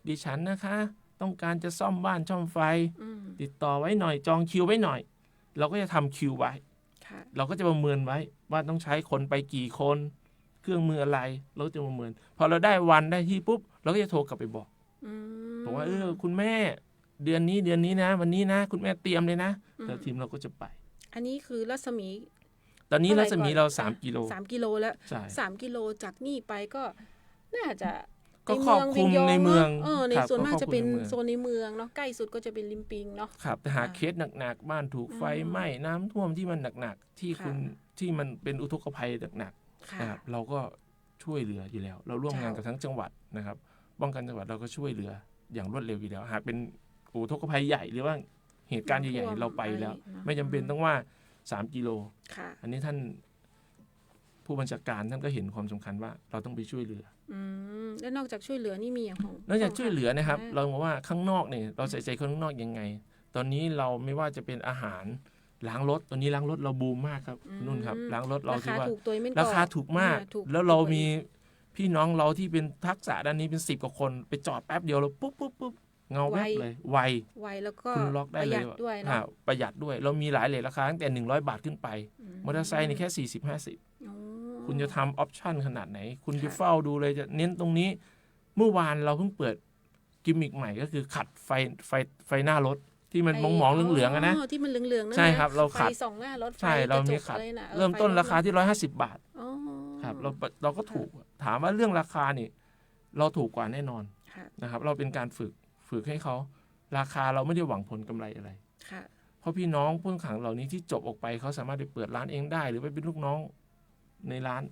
ดิฉันนะคะต้องการจะซ่อมบ้านช่องไฟติดต่อไว้หน่อยจองคิวไว้หน่อยเราก็จะทำคิวไว้เราก็จะประเมินไว้ว่าต้องใช้คนไปกี่คนเครื่องมืออะไรเราจะประเมินพอเราได้วันได้ที่ปุ๊บเราก็จะโทรกลับไปบอกว่าคุณแม่เดือนนี้นะวันนี้นะคุณแม่เตรียมเลยนะแล้วทีมเราก็จะไปอันนี้คือรัศมีตอนนี้รัศมีเรา3กิโลแล้ว3กิโลจากนี่ไปก็น่าจะก็ครอบคลุมในเมืองในส่วนมากจะเป็นโซนในเมืองเนาะใกล้สุดก็จะเป็นริมปิงเนาะครับแต่หาเคสหนักๆบ้านถูกไฟไหม้น้ำท่วมที่มันหนักๆที่มันเป็นอุทกภัยหนักๆนะครับเราก็ช่วยเหลืออยู่แล้วเราร่วมงานกับทั้งจังหวัดนะครับป้องกันจังหวัดเราก็ช่วยเหลือ อย่างรวดเร็วอยู่แล้วหากเป็นอุทกภัยใหญ่หรือว่าเหตุการณ์ใหญ่ๆเราไปแล้วไม่จำเป็นต้องว่า3 กิโลอันนี้ท่านผู้บัญชาการท่านก็เห็นความสำคัญว่าเราต้องไปช่วยเหลือแล้วนอกจากช่วยเหลือนี่มีอย่างของนอกจากช่วยเหลือนะครับเราบอกว่าข้างนอกเนี่ยเราใส่ใจคนข้างนอกยังไงตอนนี้เราไม่ว่าจะเป็นอาหารล้างรถตอนนี้ล้างรถเราบูมมากครับนุ่นครับล้างรถเราที่ว่าราคาถูกมากแล้วเรามีพี่น้องเราที่เป็นทักษะด้านนี้เป็น10 กว่าคนไปจอดแป๊บเดียวเราปุ๊บเงาแวบเลยไวแล้วก็คุณล็อกได้เลยประหยัดด้วยเรามีหลายเลทราคาตั้งแต่100 บาทขึ้นไปมอเตอร์ไซค์นี่แค่40-50คุณจะทำออปชั่นขนาดไหนคุณจะเฝ้าดูเลยจะเน้นตรงนี้เมื่อวานเราเพิ่งเปิดกิมมิกใหม่ก็คือขัดไฟหน้ารถที่มันมองๆเหลืองๆนะที่มันเหลืองๆนั่นใช่ครับเราขัดส่องหน้ารถใช่เรามีขัดเริ่มต้นราคาที่150 บาทครับเราก็ถูกถามว่าเรื่องราคานี่เราถูกกว่าแน่นอนนะครับเราเป็นการฝึกให้เขาราคาเราไม่ได้หวังผลกำไรอะไรเพราะพี่น้องผู้ต้องขังเหล่านี้ที่จบออกไปเขาสามารถไปเปิดร้านเองได้หรือไปเป็นลูกน้องในร้าน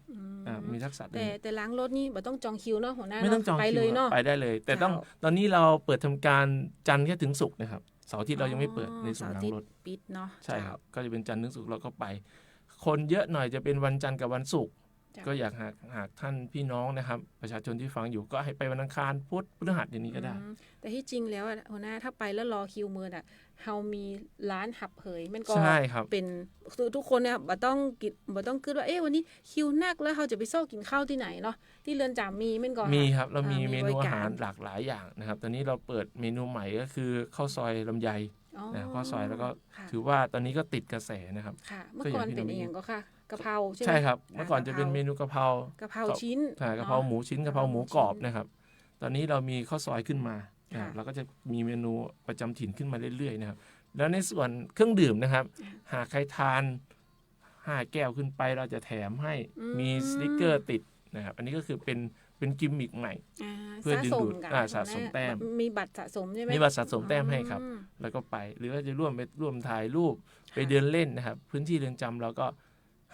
มีทักษะแต่ล้างรถนี่ไม่ต้องจองคิวเนาะหัวหน้าไม่ต้องจองคิวไปได้เลยแต่ตอนนี้เราเปิดทำการจันทร์แค่ถึงศุกร์นะครับเสาร์อาทิตย์เรายังไม่เปิดในส่วนล้างรถปิดเนาะใช่ครับก็จะเป็นจันทร์ถึงศุกร์เราก็ไปคนเยอะหน่อยจะเป็นวันจันทร์กับวันศุกร์ก็อยากหากท่านพี่น้องนะครับประชาชนที่ฟังอยู่ก็ให้ไปวันอังคารพุธพฤหัสอย่างนี้ก็ได้แต่ที่จริงแล้วหัวหน้าถ้าไปแล้วรอคิวเมื่อเฮามีร้านหับเผยมันก็เป็นทุกคนเนี่ยบ่ต้องคิดว่าวันนี้คิวนักแล้วเขาจะไปซ่อกินข้าวที่ไหนเนาะที่เรือนจำมีมันก็มีครับเรามีเมนูอาหารหลากหลายอย่างนะครับตอนนี้เราเปิดเมนูใหม่ก็คือข้าวซอยลำไยข้าวซอยแล้วก็ถือว่าตอนนี้ก็ติดกระแสนะครับเมื่อก่อนเป็นอย่างก็ค่ะกะเพราใช่ไหมใช่ครับเมื่อก่อนจะเป็นเมนูกะเพรากะเพราชิ้นกะเพราหมูชิ้นกะเพราหมูกรอบนะครับตอนนี้เรามีข้าวซอยขึ้นมาเราก็จะมีเมนูประจำถิ่นขึ้นมาเรื่อยๆนะครับแล้วในส่วนเครื่องดื่มนะครับหากใครทาน5 แก้วขึ้นไปเราจะแถมให้มีสติ๊กเกอร์ติดนะครับอันนี้ก็คือเป็นกิมมิกใหม่เพื่อดึงดูดสะสมแต้มมีบัตรสะสมใช่ไหมมีบัตรสะสมแต้มให้ครับแล้วก็ไปหรือว่าจะร่วมถ่ายรูปไปเดินเล่นนะครับพื้นที่เรือนจำเราก็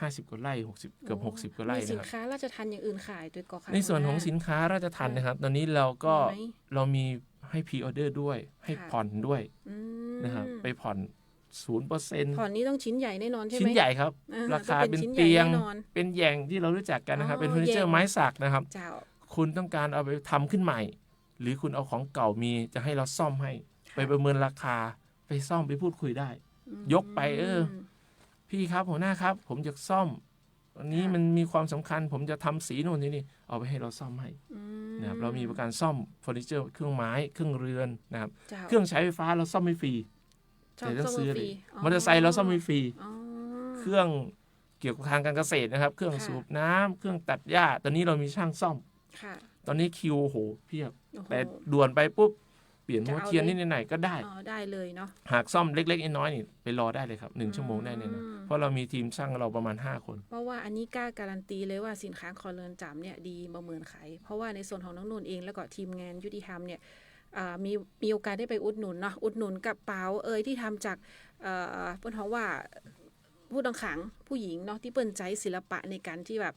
50 กว่าไร่60เกือบ60 กว่าไร่นะครับมีสินค้าราชทัณฑ์อย่างอื่นขายด้วยก็ค่ะในส่วนของสินค้าราชทัณฑ์นะครับตอนนี้เรามีให้พรีออเดอร์ด้วยให้ผ่อนด้วยนะครับไปผ่อน 0% ผ่อนนี้ต้องชิ้นใหญ่แน่นอนใช่ไหมชิ้นใหญ่ครับราคาเป็นเตียงเป็นแยงที่เรารู้จักกันนะครับเป็นเฟอร์นิเจอร์ไม้สักนะครับคุณต้องการเอาไปทำขึ้นใหม่หรือคุณเอาของเก่ามีจะให้เราซ่อมให้ไปประเมินราคาไปซ่อมไปพูดคุยได้ยกไปพี่ครับหัวหน้าครับผมจะซ่อมอันนี้มันมีความสำคัญผมจะทำสีโน่นนี่เอาไปให้เราซ่อมให้นะครับเรามีประกันซ่อมเฟอร์นิเจอร์เครื่องไม้เครื่องเรือนนะครับเครื่องใช้ไฟฟ้าเราซ่อมไม่ฟรีแต่ต้องซื้อเลยมอเตอร์ไซค์เราซ่อมไม่ฟรีเครื่องเกี่ยวกับทางการเกษตรนะครับเครื่องสูบน้ำเครื่องตัดหญ้าตอนนี้เรามีช่างซ่อมตอนนี้คิวโหเพียบแต่ด่วนไปปุ๊บเปลี่ยนหัวเทียนนิดหน่อยก็ได้ได้เลยเนาะหากซ่อมเล็กๆน้อยๆนี่ไปรอได้เลยครับ1 ชั่วโมงได้เลยนะเพราะเรามีทีมช่างเราประมาณ5 คนเพราะว่าอันนี้กล้าการันตีเลยว่าสินค้าคอเรือนจำเนี่ยดีบ่เหมือนใครเพราะว่าในส่วนของน้องนุ่นเองแล้วก็ทีมงานยุติธรรมเนี่ยมีโอกาสได้ไปอุดหนุนเนาะอุดหนุนกระเป๋าที่ทำจากเปิ้นเขาว่าผู้ต้องขังผู้หญิงเนาะที่เปิ้นใจศิลปะในการที่แบบ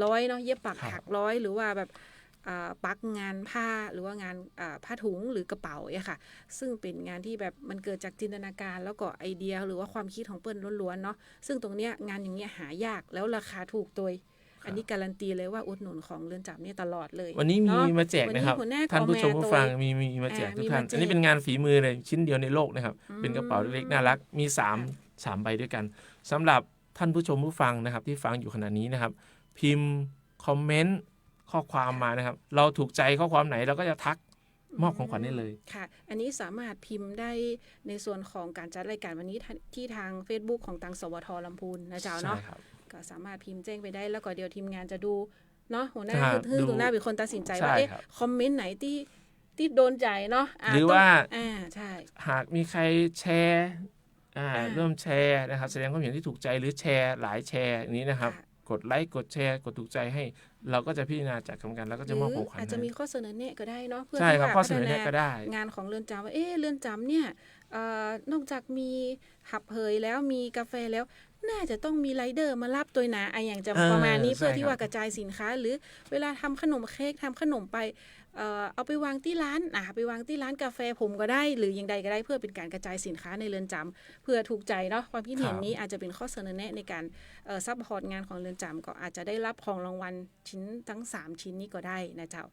ร้อยเนาะเย็บปักถักร้อยหรือว่าแบบปักงานผ้าหรือว่างานผ้าถุงหรือกระเป๋าค่ะซึ่งเป็นงานที่แบบมันเกิดจากจินตนาการแล้วก็ไอเดียหรือว่าความคิดของเปิ้นล้วนๆเนาะซึ่งตรงเนี้ยงานอย่างเงี้ยหายากแล้วราคาถูกตัวอันนี้การันตีเลยว่าอุดหนุนของเรือนจำเนี่ยตลอดเลยวันนี้มีมาแจกนะครับท่านผู้ชมผู้ฟังมีมาแจกทุกท่านอันนี้เป็นงานฝีมือเลยชิ้นเดียวในโลกนะครับเป็นกระเป๋าเล็กๆน่ารักมี3ใบด้วยกันสำหรับท่านผู้ชมผู้ฟังนะครับที่ฟังอยู่ขณะนี้นะครับพิมพ์คอมเมนต์ข้อความมานะครับเราถูกใจข้อความไหนเราก็จะทักมอบของขวัญได้เลยค่ะอันนี้สามารถพิมพ์ได้ในส่วนของการจัดรายการวันนี้ที่ทาง Facebook ของทางสวท.ลำพูนนะเจ้าเนาะก็สามารถพิมพ์แจ้งไปได้แล้วก็เดี๋ยวทีมงานจะดูเนาะหัวหน้าหัวหน้าเป็นคนตัดสินใจว่าคอมเมนต์ไหนที่โดนใจเนาะหรือว่าใช่หากมีใครแชร์เริ่มแชร์นะครับแสดงความเห็นที่ถูกใจหรือแชร์หลายแชร์อย่างนี้นะครับกดไลค์กดแชร์กดถูกใจให้เราก็จะพิจารณาจัดกรรมการแล้วก็จะมอบของขวัญอาจจะมีข้อเสนอแนะก็ได้เนาะเพื่อที่ว่าข้อเสนอแนะก็ได้งานของเรือนจำว่าเรือนจำเนี่ยนอกจากมีหับเผยแล้วมีกาแฟแล้วน่าจะต้องมีไรเดอร์มารับตัวนะอย่างจะประมาณนี้เพื่อที่ว่ากระจายสินค้าหรือเวลาทำขนมเค้กทำขนมไป เอาไปวางที่ร้านไปวางที่ร้านกาแฟผมก็ได้หรืออย่างใดก็ได้เพื่อเป็นการกระจายสินค้าในเรือนจำเพื่อถูกใจเนาะความคิดเห็นนี้อาจจะเป็นข้อเสนอแนะในการซัพพอร์ตงานของเรือนจำก็อาจจะได้รับของรางวัลชิ้นทั้ง3ชิ้นนี้ก็ได้นะเจ้า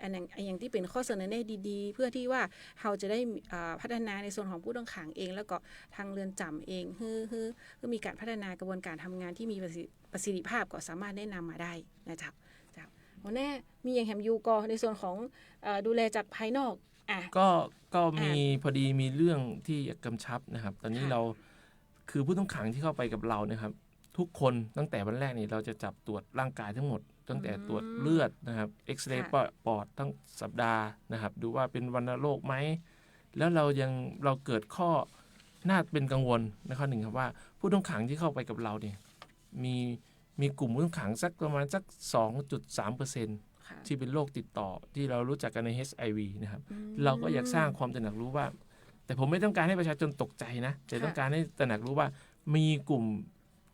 อันอย่างที่เป็นข้อเสนอแนะดีๆเพื่อที่ว่าเราจะได้พัฒนาในส่วนของผู้ต้องขังเองแล้วก็ทางเรือนจำเองคือมีการพัฒนากระบวนการทำงานที่มีประสิทธิภาพก็สามารถแนะนำมาได้นะเจ้าวันแน่มีอย่างแฮมยูกอในส่วนของดูแลจากภายนอกก็มีพอดีมีเรื่องที่กำชับนะครับตอนนี้เราคือผู้ต้องขังที่เข้าไปกับเรานะครับทุกคนตั้งแต่วันแรกนี่เราจะจับตรวจร่างกายทั้งหมดตั้งแต่ตรวจเลือดนะครับเอ็กซเรย์ปอดทั้งสัปดาห์นะครับดูว่าเป็นวัณโรคไหมแล้วเราเกิดข้อน่าเป็นกังวลในข้อหนึ่งครับว่าผู้ต้องขังที่เข้าไปกับเราเนี่ยมีกลุ่มผู้ต้องขังสักประมาณสัก 2.3% ที่เป็นโรคติดต่อที่เรารู้จักกันใน HIV นะครับเราก็อยากสร้างความตระหนักรู้ว่าแต่ผมไม่ต้องการให้ประชาชนตกใจนะแต่ต้องการให้ตระหนักรู้ว่ามีกลุ่ม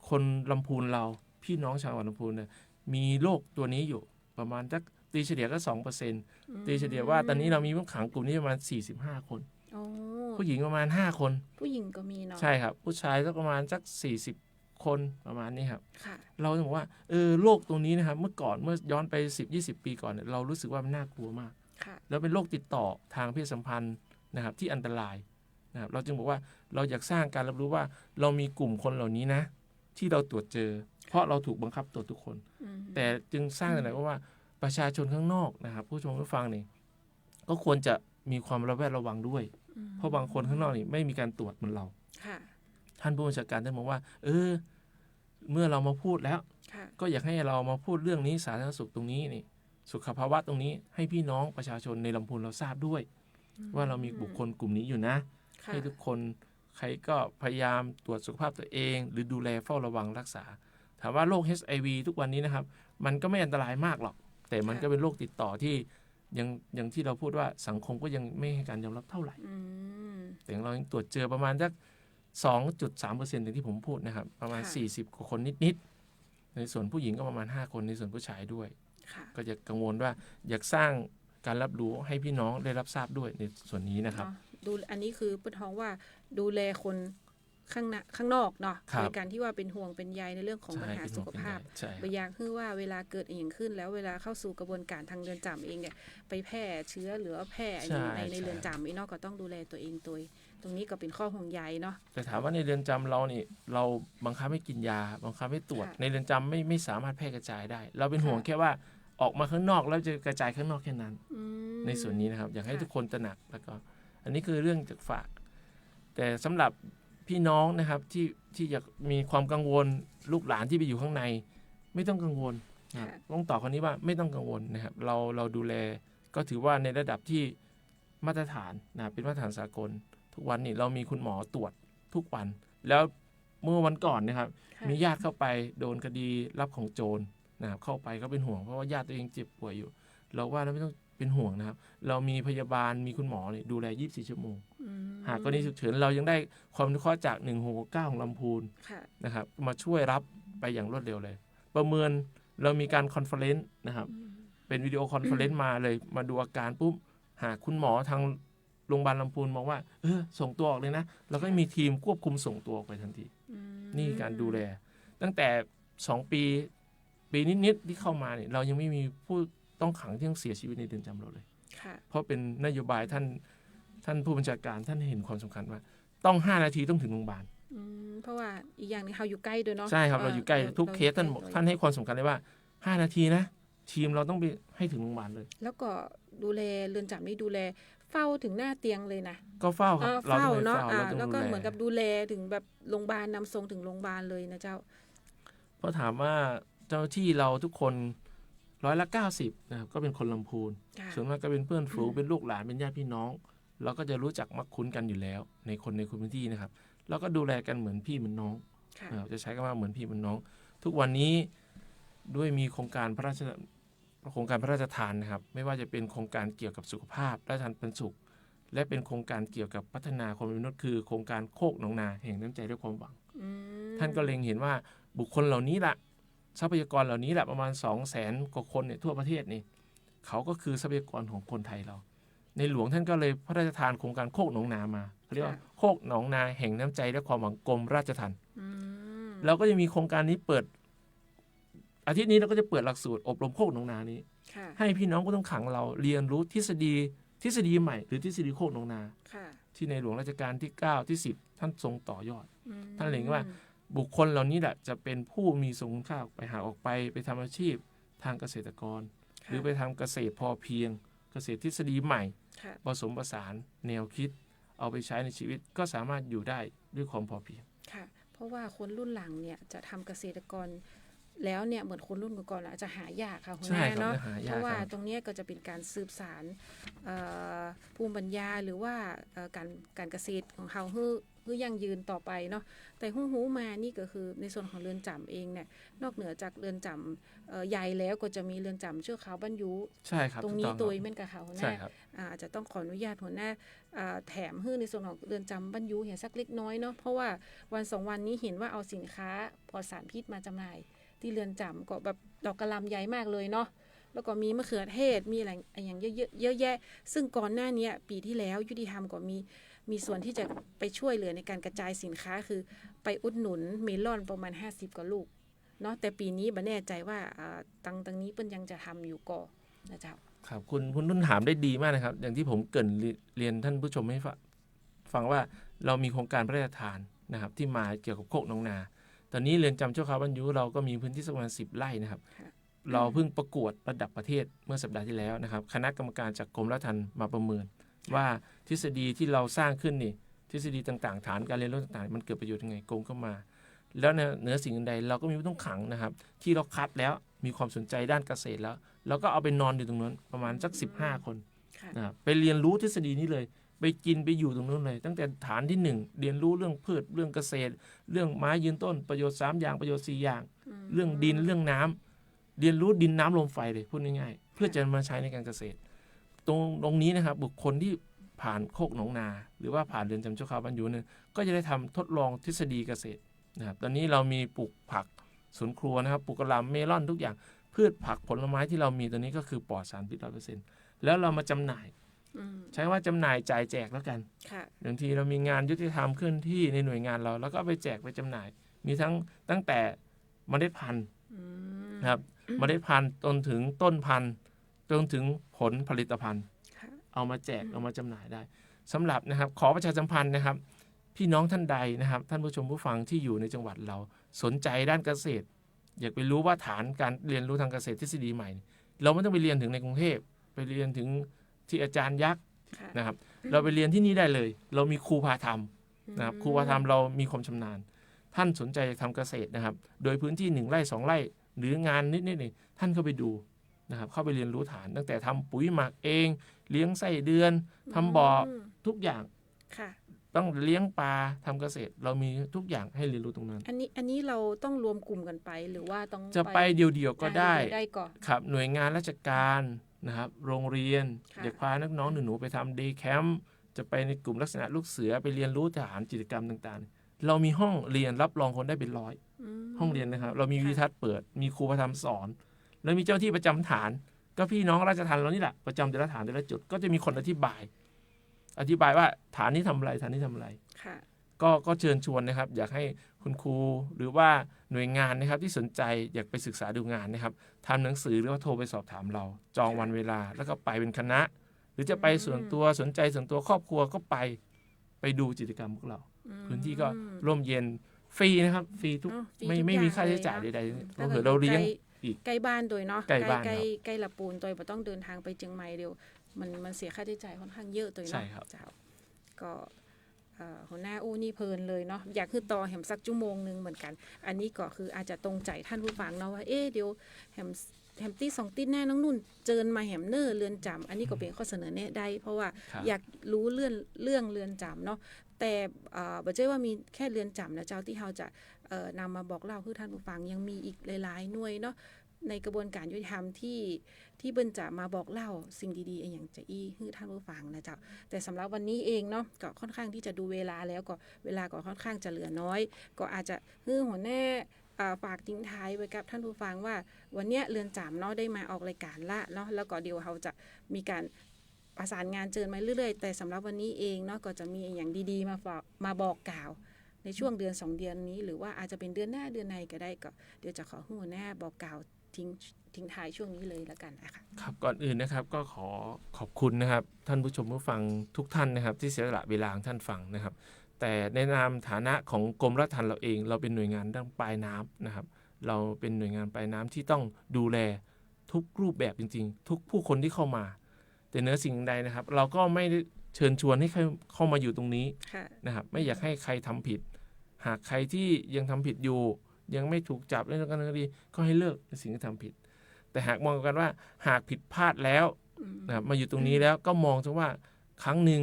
คนลำพูนเราพี่น้องชาวลำพูนเนี่ยมีโรคตัวนี้อยู่ประมาณสักตีเฉลี่ยก็ 2% ตีเฉลี่ยว่าตอนนี้เรามีผู้ต้องขังกลุ่มนี้ประมาณ45 คนผู้หญิงประมาณ5 คนผู้หญิงก็มีเนาะใช่ครับผู้ชายสักประมาณสัก40 คนประมาณนี้ครับเราจะบอกว่าโรคตรงนี้นะครับเมื่อย้อนไป 10-20 ปีก่อนเนี่ยเรารู้สึกว่ามันน่ากลัวมากแล้วเป็นโรคติดต่อทางเพศสัมพันธ์นะครับที่อันตรายนะครับเราจึงบอกว่าเราอยากสร้างการรับรู้ว่าเรามีกลุ่มคนเหล่านี้นะที่เราตรวจเจอเพราะเราถูกบังคับตรวจทุกคนแต่จึงสร้างอะไรว่าประชาชนข้างนอกนะครับผู้ชมผู้ฟังนี่ก็ควรจะมีความระแวดระวังด้วยเพราะบางคนข้างนอกนี่ไม่มีการตรวจเหมือนเราท่านผู้บัญชาการท่านบอกว่าเมื่อเรามาพูดแล้วก็อยากให้เรามาพูดเรื่องนี้สาธารณสุขตรงนี้นี่สุขภาวะตรงนี้ให้พี่น้องประชาชนในลำพูนเราทราบด้วยว่าเรามีบุคคลกลุ่มนี้อยู่นะให้ทุกคนใครก็พยายามตรวจสุขภาพตัวเองหรือดูแลเฝ้าระวังรักษาถามว่าโรค HIV ทุกวันนี้นะครับมันก็ไม่อันตรายมากหรอกแต่มันก็เป็นโรคติดต่อที่อย่างที่เราพูดว่าสังคมก็ยังไม่ให้การยอมรับเท่าไหร่แต่เรายังตรวจเจอประมาณสัก 2.3% อย่างที่ผมพูดนะครับประมาณ40 กว่าคนนิดๆในส่วนผู้หญิงก็ประมาณ5 คนในส่วนผู้ชายด้วยก็จะกังวลว่าอยากสร้างการรับรู้ให้พี่น้องได้รับทราบด้วยในส่วนนี้นะครับดูอันนี้คือเปิ้ลท้องว่าดูแลคนข้างนอกเนาะในการที่ว่าเป็นห่วงเป็นใยในเรื่องของปัญหาสุขภาพบางอย่างคือว่าเวลาเกิดอย่างขึ้นแล้วเวลาเข้าสู่กระบวนการทางเรือนจำเองเนี่ยไปแพร่เชื้อหรือแพร่ในเรือนจำนอกก็ต้องดูแลตัวเองตรงนี้ก็เป็นข้อห่วงใยเนาะแต่ถามว่าในเรือนจำเรานี่เราบังคับให้กินยาบังคับให้ตรวจในเรือนจำไม่สามารถแพร่กระจายได้เราเป็นห่วงแค่ว่าออกมาข้างนอกแล้วจะกระจายข้างนอกแค่นั้นในส่วนนี้นะครับอยากให้ทุกคนตระหนักแล้วก็อันนี้คือเรื่องจากฝากแต่สำหรับพี่น้องนะครับที่อยากมีความกังวลลูกหลานที่ไปอยู่ข้างในไม่ต้องกังวลต้องตอบคนนี้ว่าไม่ต้องกังวลนะครับเราดูแลก็ถือว่าในระดับที่มาตรฐานนะเป็นมาตรฐานสากลทุกวันนี้เรามีคุณหมอตรวจทุกวันแล้วเมื่อวันก่อนนะครับมีญาติเข้าไปโดนคดีรับของโจรนะครับเข้าไปก็เป็นห่วงเพราะว่าญาติตัวเองเจ็บป่วยอยู่เราว่าเราไม่ต้องเป็นห่วงนะครับเรามีพยาบาลมีคุณหมอดูแล24 ชั่วโมงหากกรณีฉุกเฉินเรายังได้ความอนุเคราะห์จาก1669ของลำพูนนะครับมาช่วยรับไปอย่างรวดเร็วเลยประเมินเรามีการคอนเฟอเรนซ์นะครับเป็นวิดีโอคอนเฟอเรนซ์มาเลยมาดูอาการปุ๊บหากคุณหมอทางโรงพยาบาลลำพูนมองว่าส่งตัวออกเลยนะเราก็มีทีมควบคุมส่งตัวออกไปทันทีนี่การดูแลตั้งแต่2 ปีนิดๆที่เข้ามาเนี่ยเรายังไม่มีผู้ต้องขังที่ต้องเสียชีวิตในเรือนจำเราเลยเพราะเป็นนโยบายท่านผู้บัญชาการท่านเห็นความสำคัญว่าต้อง5 นาทีต้องถึงโรงพยาบาลเพราะว่าอีกอย่างนึงเราอยู่ใกล้ด้วยเนาะใช่ครับเราอยู่ใกล้ทุกเคสท่านให้ความสำคัญเลยว่า5 นาทีนะทีมเราต้องไปให้ถึงโรงพยาบาลเลยแล้วก็ดูแลเรือนจำนี่ดูแลเฝ้าถึงหน้าเตียงเลยนะก็เฝ้าครับเราต้องเฝ้าแล้วก็เหมือนกับดูแลถึงแบบโรงพยาบาลนำส่งถึงโรงพยาบาลเลยนะเจ้าเพราะถามว่าเจ้าที่เราทุกคน90%นะครับก็เป็นคนลำพูนส่วนมากก็เป็นเพื่อนฝูงเป็นลูกหลานเป็นญาติพี่น้องเราก็จะรู้จักมักคุ้นกันอยู่แล้วในคนในพื้นที่นะครับเราก็ดูแลกันเหมือนพี่เหมือนน้องจะใช้คำว่าเหมือนพี่เหมือนน้องทุกวันนี้ด้วยมีโครงการพระราชทานนะครับไม่ว่าจะเป็นโครงการเกี่ยวกับสุขภาพและทานเป็นสุขและเป็นโครงการเกี่ยวกับพัฒนาความเป็นมนุษย์คือโครงการโคกหนองนาแห่งน้ำใจด้วยความหวังท่านก็เล็งเห็นว่าบุคคลเหล่านี้ละทรัพยากรเหล่านี้แหละประมาณ200,000 กว่าคนเนี่ยทั่วประเทศนี่ เขาก็คือทรัพยากรของคนไทยเรา ในหลวงท่านก็เลยพระราชทานโครงการโคกหนองนามาเขาเรียกว่าโคกหนองนาแห่งน้ำใจและความหวังกรมราชทัณฑ์เราก็จะมีโครงการนี้เปิดอาทิตย์นี้เราก็จะเปิดหลักสูตรอบรมโคกหนองนานี้ให้พี่น้องผู้ต้องขังเราเรียนรู้ทฤษฎีใหม่หรือทฤษฎีโคกหนองนาที่ในหลวงรัชกาลที่9ที่10ท่านทรงต่อยอดท่านเห็นว่าบุคคลเหล่านี้แหละจะเป็นผู้มีทรงคุณค่าไปหาออกไปทำอาชีพทางเกษตรกรหรือไปทำเกษตรพอเพียงเกษตรทฤษฎีใหม่ผสมผสานแนวคิดเอาไปใช้ในชีวิตก็สามารถอยู่ได้ด้วยความพอเพียงค่ะเพราะว่าคนรุ่นหลังเนี่ยจะทำเกษตรกรแล้วเนี่ยเหมือนคนรุ่นก่อนๆจะหายากค่ะคุณแม่เนาะเพราะว่าตรงนี้ก็จะเป็นการสืบสานภูมิปัญญาหรือว่าการเกษตรของเขาให้ยั่งยืนต่อไปเนาะแต่หูมานี่ก็คือในส่วนของเรือนจำเองเนี่ยนอกเหนือจากเรือนจำใหญ่แล้วก็จะมีเรือนจำชั่วคราวบ้านยุใช่ครับตรงนี้ตัวแม่นกับเขาแน่อาจจะต้องขออนุญาตหัวหน้าแถมให้ในส่วนของเรือนจำบ้านยุเห็นสักเล็กน้อยเนาะเพราะว่าวัน2วันนี้เห็นว่าเอาสินค้าปลอดสารพิษมาจำหน่ายที่เรือนจำก็แบบดอกกระลำใหญ่มากเลยเนาะแล้วก็มีมะเขือเทศมีอะไรอย่างเยอะแยะซึ่งก่อนหน้านี้ปีที่แล้วยุติธรรมก็มีส่วนที่จะไปช่วยเหลือในการกระจายสินค้าคือไปอุดหนุนเมลอนประมาณ50กว่าลูกเนาะแต่ปีนี้บ่แน่ใจว่าตังนี้เปิ้นยังจะทำอยู่ก่อนะเจ้าครับคุณนุ่นถามได้ดีมากนะครับอย่างที่ผมเกริ่นเรียนท่านผู้ชมให้ฟังว่าเรามีโครงการพระราชทานนะครับที่มาเกี่ยวกับโคกหนองนาตอนนี้เรือนจำชั่วคราวบ้านยุเราก็มีพื้นที่สักประมาณ10 ไร่นะครับเราเพิ่งประกวดระดับประเทศเมื่อสัปดาห์ที่แล้วนะครับคณะกรรมการจากกรมราชทัณฑ์มาประเมินว่าทฤษฎีที่เราสร้างขึ้นนี่ทฤษฎีต่างๆฐานการเรียนรู้ต่างๆมันเกิดประโยชน์ยังไงกรมเข้ามาแล้วเหนือสิ่งอื่นใดเราก็มีผู้ต้องขังนะครับที่เราคัดแล้วมีความสนใจด้านเกษตรแล้วเราก็เอาไปนอนอยู่ตรงนั้นประมาณสัก15 คนนะครับไปเรียนรู้ทฤษฎีนี้เลยไปกินไปอยู่ตรงนู้นเลยตั้งแต่ฐานที่1เรียนรู้เรื่องพืชเรื่องเกษตรเรื่องไม้ยืนต้นประโยชน์3อย่างประโยชน์4อย่างเรื่องดินเรื่องน้ำเรียนรู้ดินน้ำลมไฟเลยพูดง่ายๆเพื่อจะมาใช้ในการเกษตรตรงนี้นะครับบุคคลที่ผ่านโคกหนองนาหรือว่าผ่านเรือนจำชั่วคราวบ้านยุเนี่ยก็จะได้ทำทดลองทฤษฎีเกษตรนะครับตอนนี้เรามีปลูกผักสวนครัวนะครับปลูกกระหล่ำเมลอนทุกอย่างพืชผักผลไม้ที่เรามีตัวนี้ก็คือปลอดสารพิษ 100% แล้วเรามาจำหน่ายใช้ว่าจำหน่ายจ่ายแจกแล้วกันบางทีเรามีงานยุติธรรมเคลื่อนที่ในหน่วยงานเราแล้วก็ไปแจกไปจำหน่ายมีตั้งแต่เมล็ดพันธุ์นะครับเมล็ดพันธุ์จนถึงต้นพันธุ์จนถึงผลผลิตภัณฑ์เอามาแจกเอามาจำหน่ายได้สำหรับนะครับขอประชาสัมพันธ์นะครับพี่น้องท่านใดนะครับท่านผู้ชมผู้ฟังที่อยู่ในจังหวัดเราสนใจด้านเกษตรอยากไปรู้ว่าฐานการเรียนรู้ทางเกษตรทฤษฎีใหม่เราไม่ต้องไปเรียนถึงในกรุงเทพไปเรียนถึงที่อาจารย์ยักษ์นะครับเราไปเรียนที่นี่ได้เลยเรามีครูพาทำนะครับครูพาทำเรามีความชำนาญท่านสนใจทำเกษตรนะครับโดยพื้นที่1 ไร่ 2 ไร่หรืองานนิดๆนี่ท่านเข้าไปดูนะครับเข้าไปเรียนรู้ฐานตั้งแต่ทำปุ๋ยหมักเองเลี้ยงไส้เดือนทำบ่อทุกอย่างต้องเลี้ยงปลาทำเกษตรเรามีทุกอย่างให้เรียนรู้ตรงนั้นอันนี้เราต้องรวมกลุ่มกันไปหรือว่าต้องจะไปเดี่ยวๆก็ได้ครับหน่วยงานราชการนะครับโรงเรียนเด็กพาน้องๆหนูๆไปทำเดย์แคมป์จะไปในกลุ่มลักษณะลูกเสือไปเรียนรู้ทหารกิจกรรมต่างๆเรามีห้องเรียนรับรองคนได้เป็น100ห้องเรียนนะครับเรามีวิทัศน์เปิดมีครูประจำสอนแล้วมีเจ้าที่ประจำฐานก็พี่น้องราชทัณฑ์เรานี่แหละประจำแต่ละฐานแต่ละจุดก็จะมีคนอธิบายว่าฐานนี้ทำอะไรฐานนี้ทำอะไรก็เชิญชวนนะครับอยากให้คุณครูหรือว่าหน่วยงานนะครับที่สนใจอยากไปศึกษาดูงานนะครับทำหนังสือหรือว่าโทรไปสอบถามเราจองวันเวลาแล้วก็ไปเป็นคณะหรือจะไปส่วนตัวสนใจส่วนตัวครอบครัวก็ไปดูกิจกรรมพวกเราพื้นที่ก็ร่มเย็นฟรีนะครับฟรีทุกไม่มีค่าใช้จ่ายใดๆเราเลี้ยงใกล้บ้านโดยเนาะใกล้ละปูนโดยไม่ต้องเดินทางไปเชียงใหม่เดียวมันเสียค่าใช้จ่ายค่อนข้างเยอะตัวเนาะเจ้าก็หัวหน้าอู้นี่เพลินเลยเนาะอยากคือต่อแหมสักชั่วโมงนึงเหมือนกันอันนี้ก็คืออาจจะตรงใจท่านผู้ฟังเนาะว่าเดี๋ยวแหมตี2ตีแน่น้องนุ่นเจิญมาแหมเน้อเรือนจำอันนี้ก็เป็นข้อเสนอแนะได้เพราะว่าอยากรู้เรื่องเรือนจำเนาะแต่บ่ใช่ว่ามีแค่เรือนจำนะเจ้าที่เราจะนำมาบอกเล่าคือท่านผู้ฟังยังมีอีกหลายๆหน่วยเนาะในกระบวนการยุติธรรมที่เบิ้นจะมาบอกเล่าสิ่งดีๆอย่างจะให้ท่านผู้ฟังนะเจ้าแต่สำหรับวันนี้เองเนาะก็ค่อนข้างที่จะดูเวลาแล้วก็เวลาก็ค่อนข้างจะเหลือน้อยก็อาจจะหัวหน้า ฝากทิ้งท้ายไว้กับท่านผู้ฟังว่าวันเนี้ยเรือนจำเนาะได้มาออกรายการละเนาะแล้วก็เดี๋ยวเราจะมีการประสานงานเจอมาเรื่อยๆแต่สำหรับวันนี้เองเนาะก็จะมีอย่างดีๆมาบอกกล่าวในช่วงเดือน2 เดือนนี้หรือว่าอาจจะเป็นเดือนหน้าเดือนในก็ได้ก็เดี๋ยวจะขอให้หัวหน้าบอกกล่าวทิ้งท้ายช่วงนี้เลยแล้วกันนะคะ ครับก่อนอื่นนะครับก็ขอขอบคุณนะครับท่านผู้ชมผู้ฟังทุกท่านนะครับที่เสียสละเวลาของท่านฟังนะครับแต่ในนามฐานะของกรมราชทัณฑ์เราเองเราเป็นหน่วยงานด้านปลายน้ำนะครับเราเป็นหน่วยงานปลายน้ำที่ต้องดูแลทุกรูปแบบจริงๆทุกผู้คนที่เข้ามาแต่เหนือสิ่งใดนะครับเราก็ไม่ได้เชิญชวนให้ใครเข้ามาอยู่ตรงนี้นะครับไม่อยากให้ใครทำผิดหากใครที่ยังทำผิดอยู่ยังไม่ถูกจับเรื่องการคดีก็ให้เลิกในสิ่งที่ทำผิดแต่หากมองกันว่าหากผิดพลาดแล้วนะครับมาอยู่ตรงนี้แล้วก็มองซะว่าครั้งหนึ่ง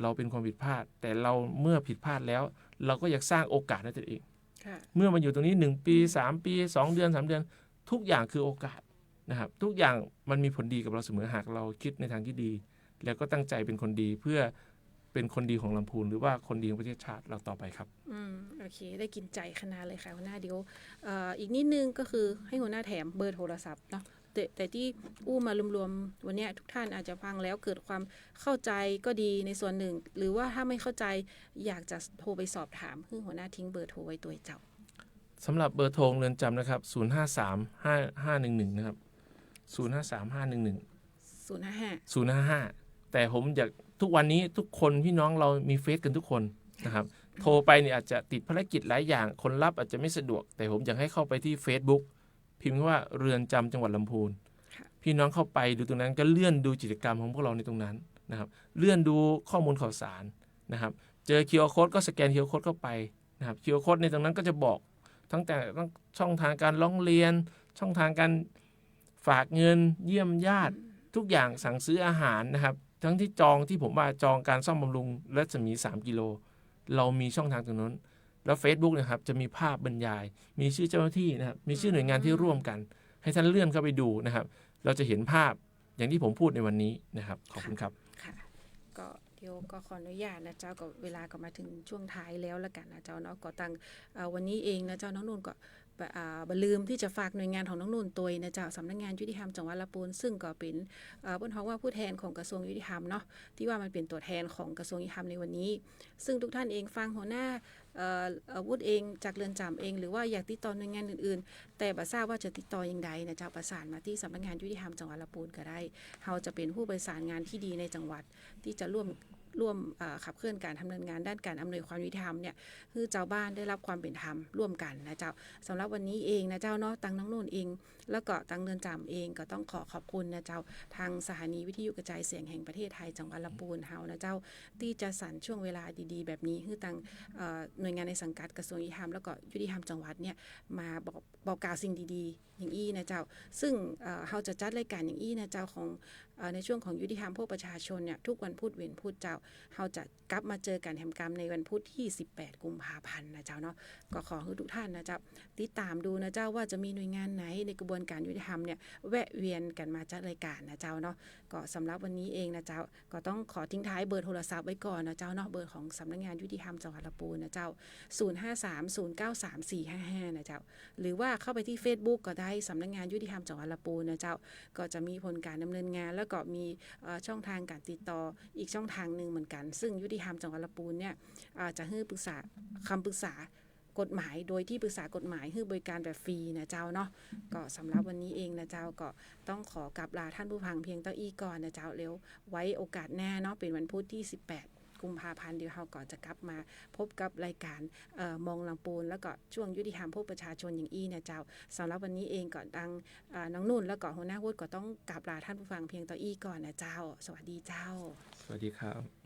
เราเป็นความผิดพลาดแต่เราเมื่อผิดพลาดแล้วเราก็อยากสร้างโอกาสให้ตัวเองเมื่อมาอยู่ตรงนี้1 ปี3 ปี2 เดือน3 เดือนทุกอย่างคือโอกาสนะครับทุกอย่างมันมีผลดีกับเราเสมอหากเราคิดในทางที่ดีแล้วก็ตั้งใจเป็นคนดีเพื่อเป็นคนดีของลำพูนหรือว่าคนดีของประเทศชาติเราต่อไปครับโอเคได้กินใจขนาดเลยค่ะหัวหน้าเดี๋ยวอีกนิดนึงก็คือให้หัวหน้าแถมเบอร์โทรศัพท์เนาะแต่ที่อู้มารวมๆวันนี้ทุกท่านอาจจะฟังแล้วเกิดความเข้าใจก็ดีในส่วนหนึ่งหรือว่าถ้าไม่เข้าใจอยากจะโทรไปสอบถามให้หัวหน้าทิ้งเบอร์โทรไว้ตัวเจ้าสำหรับเบอร์โทรเรือนจำนะครับ0535511นะครับ053511055แต่ผมอยากทุกวันนี้ทุกคนพี่น้องเรามีเฟซกันทุกคนนะครับโทรไปเนี่ยอาจจะติดภารกิจหลายอย่างคนรับอาจจะไม่สะดวกแต่ผมอยากให้เข้าไปที่ Facebook พิมพ์ว่าเรือนจำจังหวัดลำพูนพี่น้องเข้าไปดูตรงนั้นก็เลื่อนดูกิจกรรมของพวกเราในตรงนั้นนะครับเลื่อนดูข้อมูลข่าวสารนะครับเจอ QR Code ก็สแกน QR Code เข้าไปนะครับ QR Code ในตรงนั้นก็จะบอกทั้งช่องทางการร้องเรียนช่องทางการฝากเงินเยี่ยมญาติทุกอย่างสั่งซื้ออาหารนะครับทั้งที่จองที่ผมว่าจองการซ่อมบำรุงรัศมี3 กิโลเรามีช่องทางตรงนั้นแล้ว Facebook นะครับจะมีภาพบรรยายมีชื่อเจ้าหน้าที่นะครับมีชื่อหน่วยงานที่ร่วมกันให้ท่านเลื่อนเข้าไปดูนะครับเราจะเห็นภาพอย่างที่ผมพูดในวันนี้นะครับขอบคุณครับค่ะก็เดี๋ยวก็ขออนุญาตนะเจ้าก็เวลาก็มาถึงช่วงท้ายแล้วละกันนะเจ้าเนาะก็ตั้งวันนี้เองนะเจ้าน้องนุ่นก็บ่ลืมที่จะฝากหน่วยงานของน้องนุ่นตัวนะเจ้าสำนักงานยุติธรรมจังหวัดลำพูนซึ่งก็เป็นบนท้องว่าผู้แทนของกระทรวงยุติธรรมเนาะที่ว่ามันเป็นตัวแทนของกระทรวงยุติธรรมในวันนี้ซึ่งทุกท่านเองฟังหัวหน้าวุฒิเองจากเรือนจำเองหรือว่าอยากติดต่อหน่วยงานอื่นๆแต่บ่ทราบว่าจะติดต่ออย่างใดนะเจ้าประสานมาที่สำนักงานยุติธรรมจังหวัดลำพูนก็ได้เราจะเป็นผู้ประสานงานที่ดีในจังหวัดที่จะร่วมขับเคลื่อนการดำเนินงานด้านการอำนวยความยุติธรรมเนี่ยคือเจ้าบ้านได้รับความเป็นธรรมร่วมกันนะเจ้าสำหรับวันนี้เองนะเจ้าเนาะตังน้องนุ่นเองแล้วก็ตังเรือนจำเองก็ต้องขอบคุณนะเจ้าทางสถานีวิทยุกระจายเสียงแห่งประเทศไทยจังหวัดลำพูนเฮานะเจ้าที่จะสรรช่วงเวลาดีๆแบบนี้คือตังหน่วยงานในสังกัดกระทรวงยุติธรรมแล้วก็ยุติธรรมจังหวัดเนี่ยมาบอกกล่าวสิ่งดีๆอย่างอี้นะเจ้าซึ่งเฮาจะจัดรายการอย่างอี้นะเจ้าของในช่วงของยุติธรรมพวกประชาชนเนี่ยทุกวันพุธเว้นพุธเจ้าเราจะกลับมาเจอกันแห่งกรรมในวันพุธที่18 กุมภาพันธ์นะเจ้าเนาะก็ขอให้ทุกท่านนะเจ้าติดตามดูนะเจ้าว่าจะมีหน่วยงานไหนในกระบวนการยุติธรรมเนี่ยแวะเวียนกันมาจัดรายการนะเจ้าเนาะก็สำหรับวันนี้เองนะเจ้าก็ต้องขอทิ้งท้ายเบอร์โทรศัพท์ไว้ก่อนนะเจ้าเนาะเบอร์ของสำนักงานยุติธรรมจังหวัดลำพูนนะเจ้า0530933455นะเจ้าหรือว่าเข้าไปที่ Facebook ก็ได้สำนักงานยุติธรรมจังหวัดลำพูนนะเจ้าก็จะมีผลการดำเนินงานแล้วก็มีช่องทางการติดต่ออีกช่องทางนึงเหมือนกันซึ่งยุติธรรมจังหวัดลำพูนเนี่ยจะให้คำปรึกษากฎหมายโดยที่ปรึกษากฎหมายให้บริการแบบฟรีนะเจ้าเนาะก็สำหรับวันนี้เองนะเจ้าก็ต้องขอกลับลาท่านผู้ฟังเพียงเท่านี้ก่อนนะเจ้าเร็วไว้โอกาสหน้าเนาะเป็นวันพุธที่18 กุมภาพันธ์เดี๋ยวเราก่อนจะกลับมาพบกับรายการมองลำพูนแล้วก็ช่วงยุติธรรมพวกประชาชนอย่างอี้นะเจ้าสำหรับวันนี้เองก่อนดังน้องนุ่นแล้วก็หัวหน้าวุฒิก็ต้องกลับลาท่านผู้ฟังเพียงเท่านี้ก่อนนะเจ้าสวัสดีเจ้าสวัสดีครับ